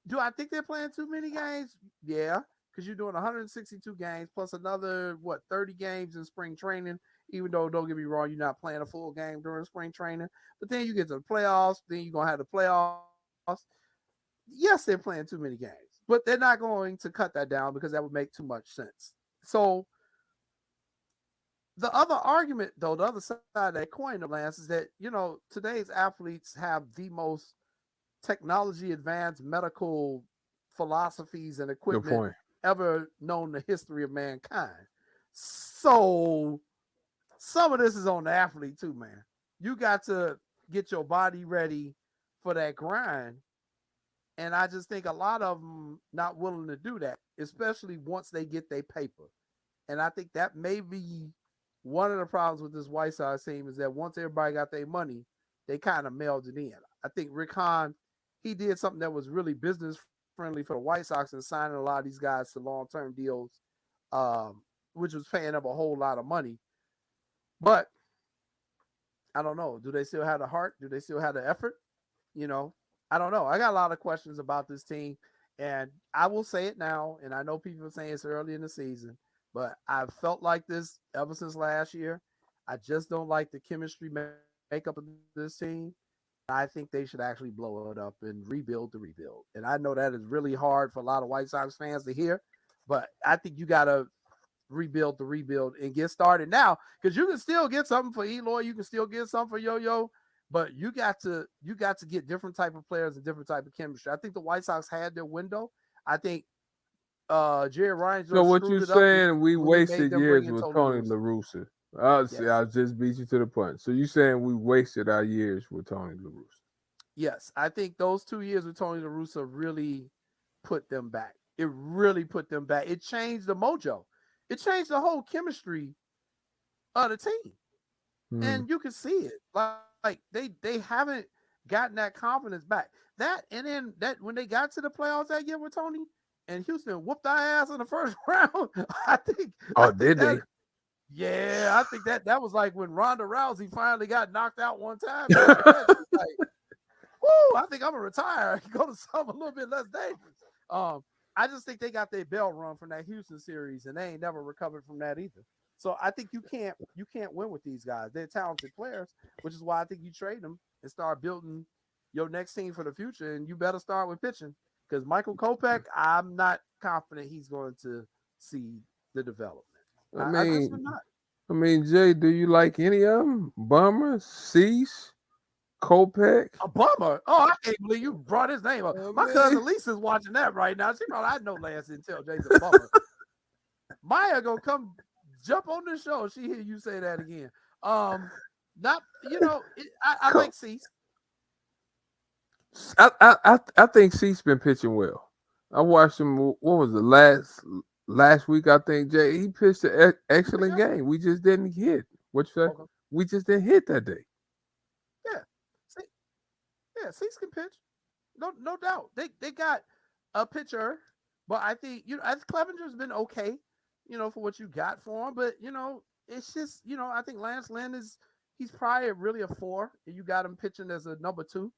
do I think they're playing too many games? Yeah. Because you're doing 162 games plus another, 30 games in spring training, even though, don't get me wrong, you're not playing a full game during spring training. But then you get to the playoffs, then you're going to have the playoffs. Yes, they're playing too many games, but they're not going to cut that down because that would make too much sense. So the other argument, though, the other side of that coin, Lance, is that, today's athletes have the most technology advanced medical philosophies and equipment ever known in the history of mankind. So some of this is on the athlete too, man. You got to get your body ready for that grind. And I just think a lot of them not willing to do that, especially once they get their paper. And I think that may be one of the problems with this White Sox team is that once everybody got their money, they kind of mailed it in. I think Rick Hahn, he did something that was really business friendly for the White Sox and signing a lot of these guys to long-term deals, which was paying up a whole lot of money. But I don't know. Do they still have the heart? Do they still have the effort? I don't know. I got a lot of questions about this team, and I will say it now, and I know people are saying it's early in the season, but I've felt like this ever since last year. I just don't like the chemistry makeup of this team. I think they should actually blow it up and rebuild the rebuild. And I know that is really hard for a lot of White Sox fans to hear, but I think you got to rebuild the rebuild and get started now because you can still get something for Eloy. You can still get something for Yo-Yo, but you got to get different type of players and different type of chemistry. I think the White Sox had their window. I think Jerry Ryan. So what you saying? We wasted years with Tony La Russa. I just beat you to the punch. So you saying we wasted our years with Tony La Russa? Yes, I think those 2 years with Tony La Russa really put them back. It really put them back. It changed the mojo. It changed the whole chemistry of the team. Mm. And you can see it. Like they haven't gotten that confidence back. That and then that when they got to the playoffs that year with Tony and Houston whooped our ass in the first round. I think Did they? Yeah, I think that was like when Ronda Rousey finally got knocked out one time. Like, woo, I think I'm gonna retire and go to something a little bit less dangerous. I just think they got their bell run from that Houston series, and they ain't never recovered from that either. So I think you can't win with these guys. They're talented players, which is why I think you trade them and start building your next team for the future. And you better start with pitching because Michael Kopech, I'm not confident he's going to see the development. I just would not. I mean, Jay, do you like any of them? Bummer, Cease, Kopech? A bummer. Oh, I can't believe you brought his name up. My man. cousin Lisa's watching that right now. She probably I know Lance didn't tell Jay's a bummer. Maya gonna come jump on the show. She hear you say that again. Not I like Cease. I think Cease been pitching well. I watched him. What was the last week? I think Jay he pitched an excellent game. We just didn't hit. What you say? Okay. We just didn't hit that day. Yeah, Cease can pitch. No doubt. They got a pitcher, but I think I think Clevenger's been okay, for what you got for him. But it's just I think Lance Lynn he's probably really a 4, and you got him pitching as a number 2.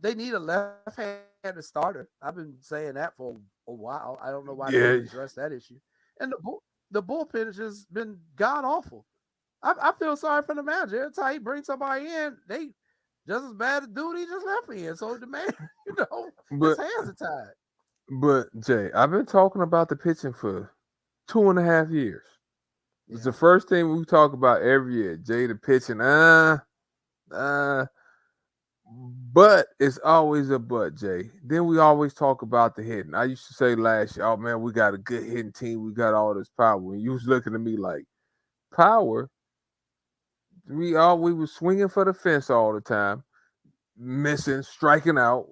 They need a left-handed starter. I've been saying that for a while. I don't know why they didn't address that issue. And the bullpen has just been god awful. I feel sorry for the manager. Every time he brings somebody in, they just as bad as dude he just left in. So the man, his hands are tied. But Jay, I've been talking about the pitching for 2.5 years. Yeah. It's the first thing we talk about every year. Jay, the pitching, but it's always a but, Jay. Then we always talk about the hitting. I used to say last year, oh man, we got a good hitting team. We got all this power. And you was looking at me like, power? We were swinging for the fence all the time, missing, striking out.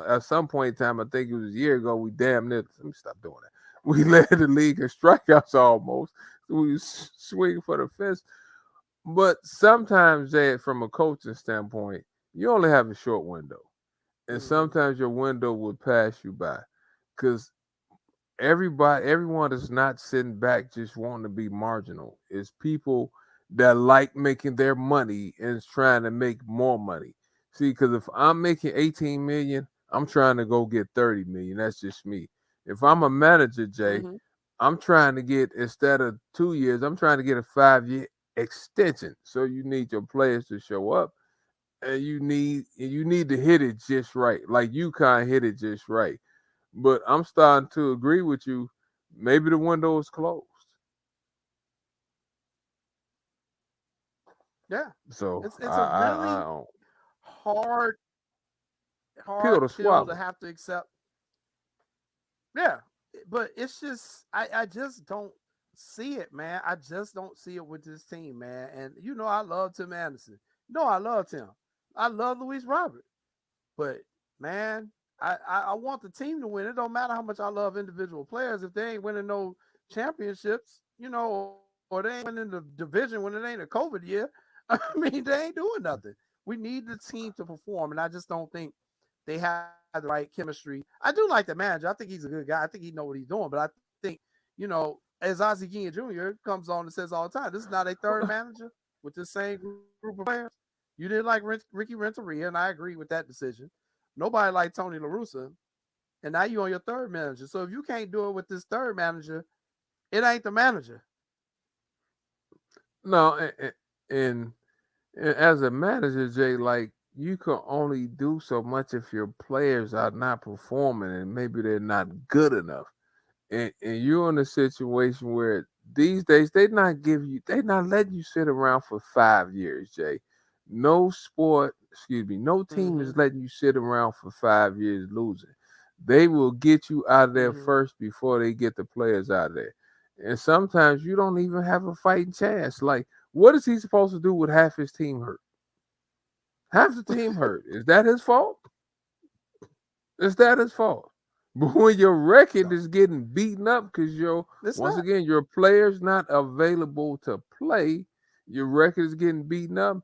At some point in time, I think it was a year ago, we damn near, let me stop doing that. We led the league in strikeouts almost. We was swinging for the fence. But sometimes, Jay, from a coaching standpoint, you only have a short window. And sometimes your window will pass you by. Because everyone is not sitting back just wanting to be marginal. It's people that like making their money and is trying to make more money. See, because if I'm making 18 million, I'm trying to go get 30 million. That's just me. If I'm a manager, Jay, I'm trying to get, instead of 2 years, I'm trying to get a 5-year extension. So you need your players to show up, and you need to hit it just right. Like UConn hit it just right. But I'm starting to agree with you. Maybe the window is closed. Yeah. So it's a really hard pill to swallow to have to accept. Yeah, but it's just I just don't see it, man. I just don't see it with this team, man. And I love Tim Anderson. I love Tim. I love Luis Robert. But man, I want the team to win. It don't matter how much I love individual players if they ain't winning no championships, or they ain't winning the division when it ain't a COVID year. I mean, they ain't doing nothing. We need the team to perform, and I just don't think they have the right chemistry. I do like the manager. I think he's a good guy. I think he knows what he's doing. But I think, as Ozzie Guillen Jr. comes on and says all the time, this is not a third manager with the same group of players. You didn't like Ricky Renteria, and I agree with that decision. Nobody liked Tony La Russa, and now you're on your third manager. So if you can't do it with this third manager, it ain't the manager. No, and as a manager, Jay, like, you can only do so much if your players are not performing and maybe they're not good enough. And you're in a situation where these days they're not letting you sit around for 5 years, Jay. No team is letting you sit around for 5 years losing. They will get you out of there first before they get the players out of there. And sometimes you don't even have a fighting chance. Like, what is he supposed to do with half his team hurt? Half the team hurt. Is that his fault? Is that his fault? But when your record is getting beaten up because again, your player's not available to play, your record is getting beaten up,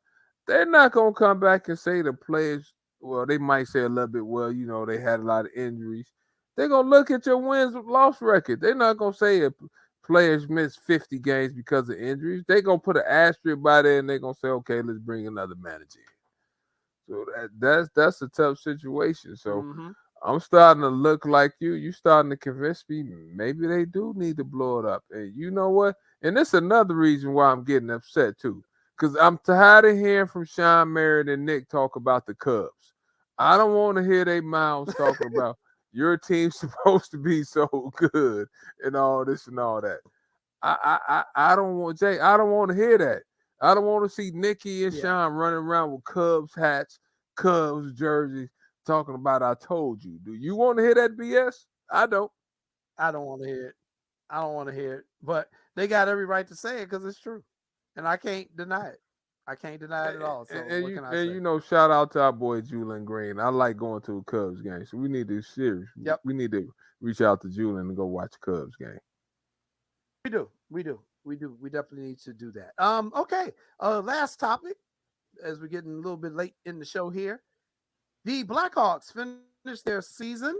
they're not going to come back and say the players, well, they might say a little bit, well, they had a lot of injuries. They're going to look at your wins-loss record. They're not going to say if players missed 50 games because of injuries. They're going to put an asterisk by there and they're going to say, okay, let's bring another manager in. So that's a tough situation. So I'm starting to look like you. You starting to convince me maybe they do need to blow it up. And you know what? And this is another reason why I'm getting upset too. Because I'm tired of hearing from Sean Merritt and Nick talk about the Cubs. I don't want to hear their mouths talking about your team's supposed to be so good and all this and all that. I don't want Jay. I don't want to hear that. I don't want to see Nikki and Sean running around with Cubs hats, Cubs jerseys, talking about I told you. Do you want to hear that BS? I don't. I don't want to hear it. I don't want to hear it. But they got every right to say it because it's true. And I can't deny it. I can't deny it at all. So what can I say? Shout out to our boy Julian Green. I like going to a Cubs game. So we need to we need to reach out to Julian and go watch a Cubs game. We do. We definitely need to do that. Okay. Last topic, as we're getting a little bit late in the show here. The Blackhawks finished their season,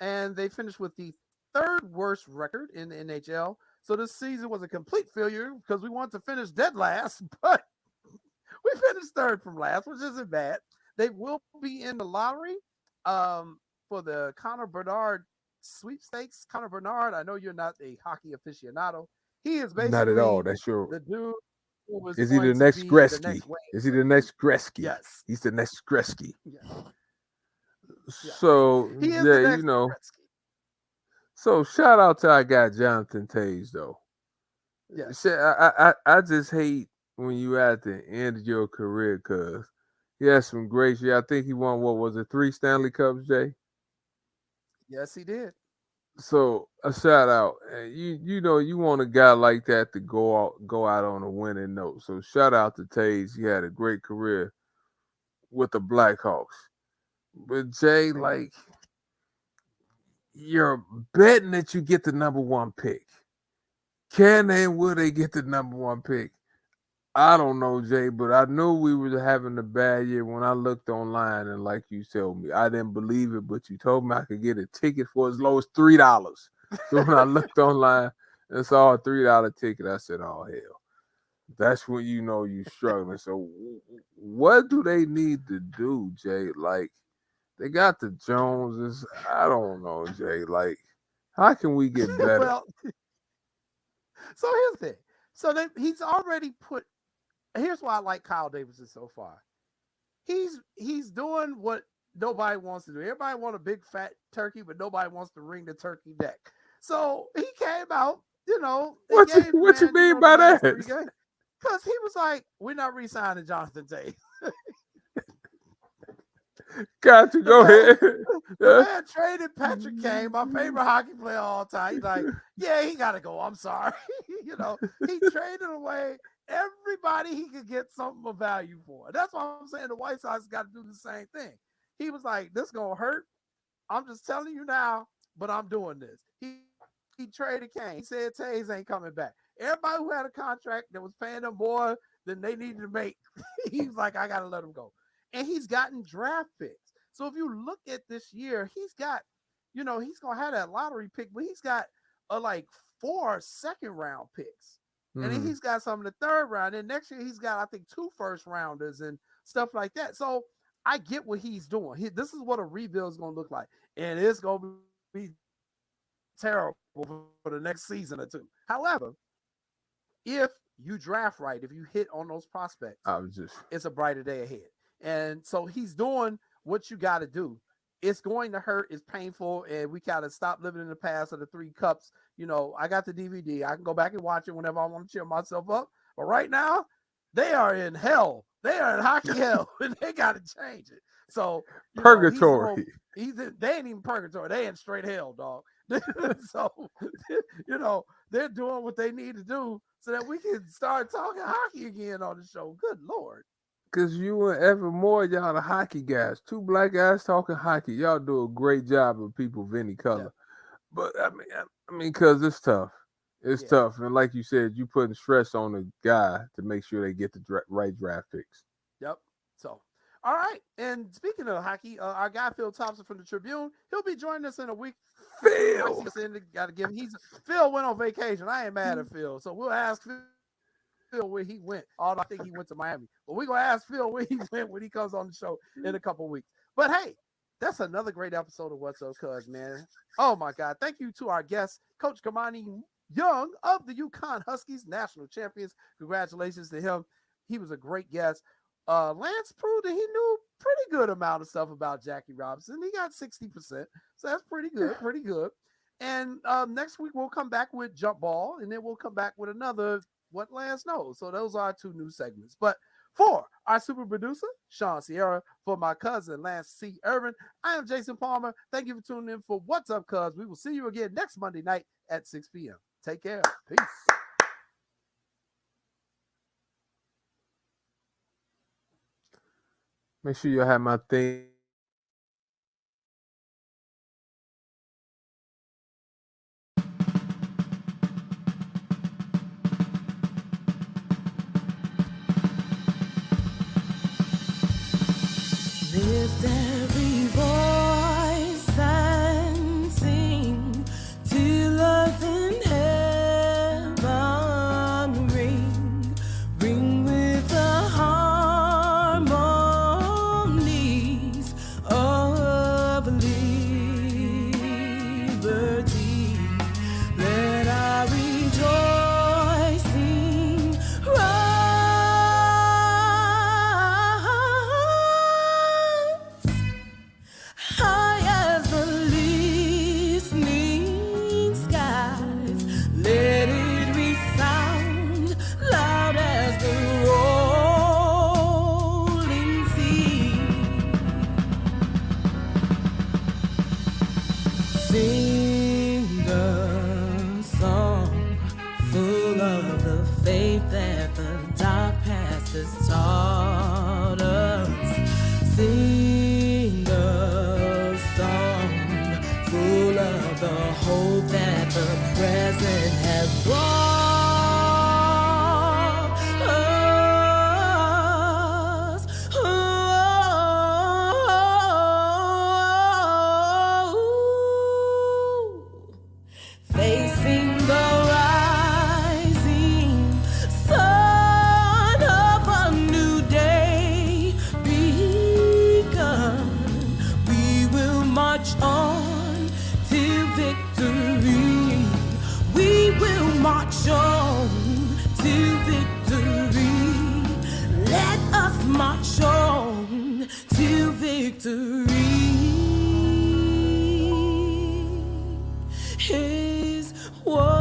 and they finished with the third worst record in the NHL. So this season was a complete failure because we wanted to finish dead last, but we finished third from last, which isn't bad. They will be in the lottery for the Connor Bernard sweepstakes. Connor Bernard, I know you're not a hockey aficionado. He is basically not at all. That's the dude. Is he the next Gretzky? Is he the next Gretzky? Yes. He's the next Gretzky. Yes. So, he is the next Gretzky. So shout out to our guy Jonathan Toews, though. Yes. I just hate when you at the end of your career because he had some great shit. I think he won, 3 Stanley Cups, Jay? Yes, he did. So a shout out. You want a guy like that to go out on a winning note. So shout out to Toews. He had a great career with the Blackhawks. But Jay, you're betting that you get the number 1 pick. Can and will they get the number 1 pick? I don't know, Jay, but I knew we were having a bad year when I looked online, and like you told me, I didn't believe it, but you told me I could get a ticket for as low as $3. So when I looked online and saw a $3 ticket, I said, oh, hell. That's when you know you're struggling. So what do they need to do, Jay? They got the Joneses. I don't know, Jay. How can we get better? Well, so here's the thing. So he's already put. Here's why I like Kyle Davidson so far. He's doing what nobody wants to do. Everybody wants a big fat turkey, but nobody wants to ring the turkey neck. So he came out, What you mean by that? Because he was like, we're not re-signing Jonathan Toews. Got to go ahead. The man traded Patrick Kane, my favorite hockey player of all time. He's like, yeah, he got to go. I'm sorry. He traded away everybody he could get something of value for. That's why I'm saying the White Sox got to do the same thing. He was like, this going to hurt. I'm just telling you now, but I'm doing this. He traded Kane. He said Toews ain't coming back. Everybody who had a contract that was paying them more than they needed to make, he was like, I got to let him go. And he's gotten draft picks. So if you look at this year, he's got, he's going to have that lottery pick, but he's got 4 second-round picks. And then he's got some in the third round. And next year, he's got, I think, 2 first-rounders and stuff like that. So I get what he's doing. This is what a rebuild is going to look like. And it's going to be terrible for the next season or 2. However, if you draft right, if you hit on those prospects, it's a brighter day ahead. And so he's doing what you got to do. It's going to hurt. It's painful. And we got to stop living in the past of the 3 cups. I got the DVD. I can go back and watch it whenever I want to cheer myself up. But right now, they are in hell. They are in hockey hell, and they got to change it. So purgatory. They ain't even purgatory. They in straight hell, dog. So, they're doing what they need to do so that we can start talking hockey again on the show. Good Lord. Because you and Evan Moore, y'all the hockey guys. Two black guys talking hockey. Y'all do a great job of people of any color. Yeah. But I mean, because it's tough. It's tough. And like you said, you putting stress on the guy to make sure they get the right draft picks. Yep. So, all right. And speaking of hockey, our guy Phil Thompson from the Tribune, he'll be joining us in a week. Phil! Got to give him. Phil went on vacation. I ain't mad at Phil. So we'll ask Phil where he went. Although I think he went to Miami. But we're going to ask Phil where he went when he comes on the show in a couple weeks. But hey, that's another great episode of What's Up, Cuz, man. Oh, my God. Thank you to our guest, Coach Kamani Young of the UConn Huskies, national champions. Congratulations to him. He was a great guest. Lance proved that he knew pretty good amount of stuff about Jackie Robinson. He got 60%. So that's pretty good. And next week we'll come back with Jump Ball, and then we'll come back with another What Lance Knows. So those are our two new segments. But for our super producer, Sean Sierra, for my cousin, Lance C. Irvin, I am Jason Palmer. Thank you for tuning in for What's Up, Cuz. We will see you again next Monday night at 6 p.m. Take care. Peace. Make sure you have my thing. Lift every voice and sing till earth and heaven ring with the harmonies of liberty. Let our rejoicing high as the listening skies. Let it resound loud as the rolling sea. Sing a song full of the faith that the dark past has taught us. Sing a song full of the hope that the present has brought us. Facing the rising sun of a new day begun, we will march on to victory. We will march on to victory. Let us march on to victory. Is what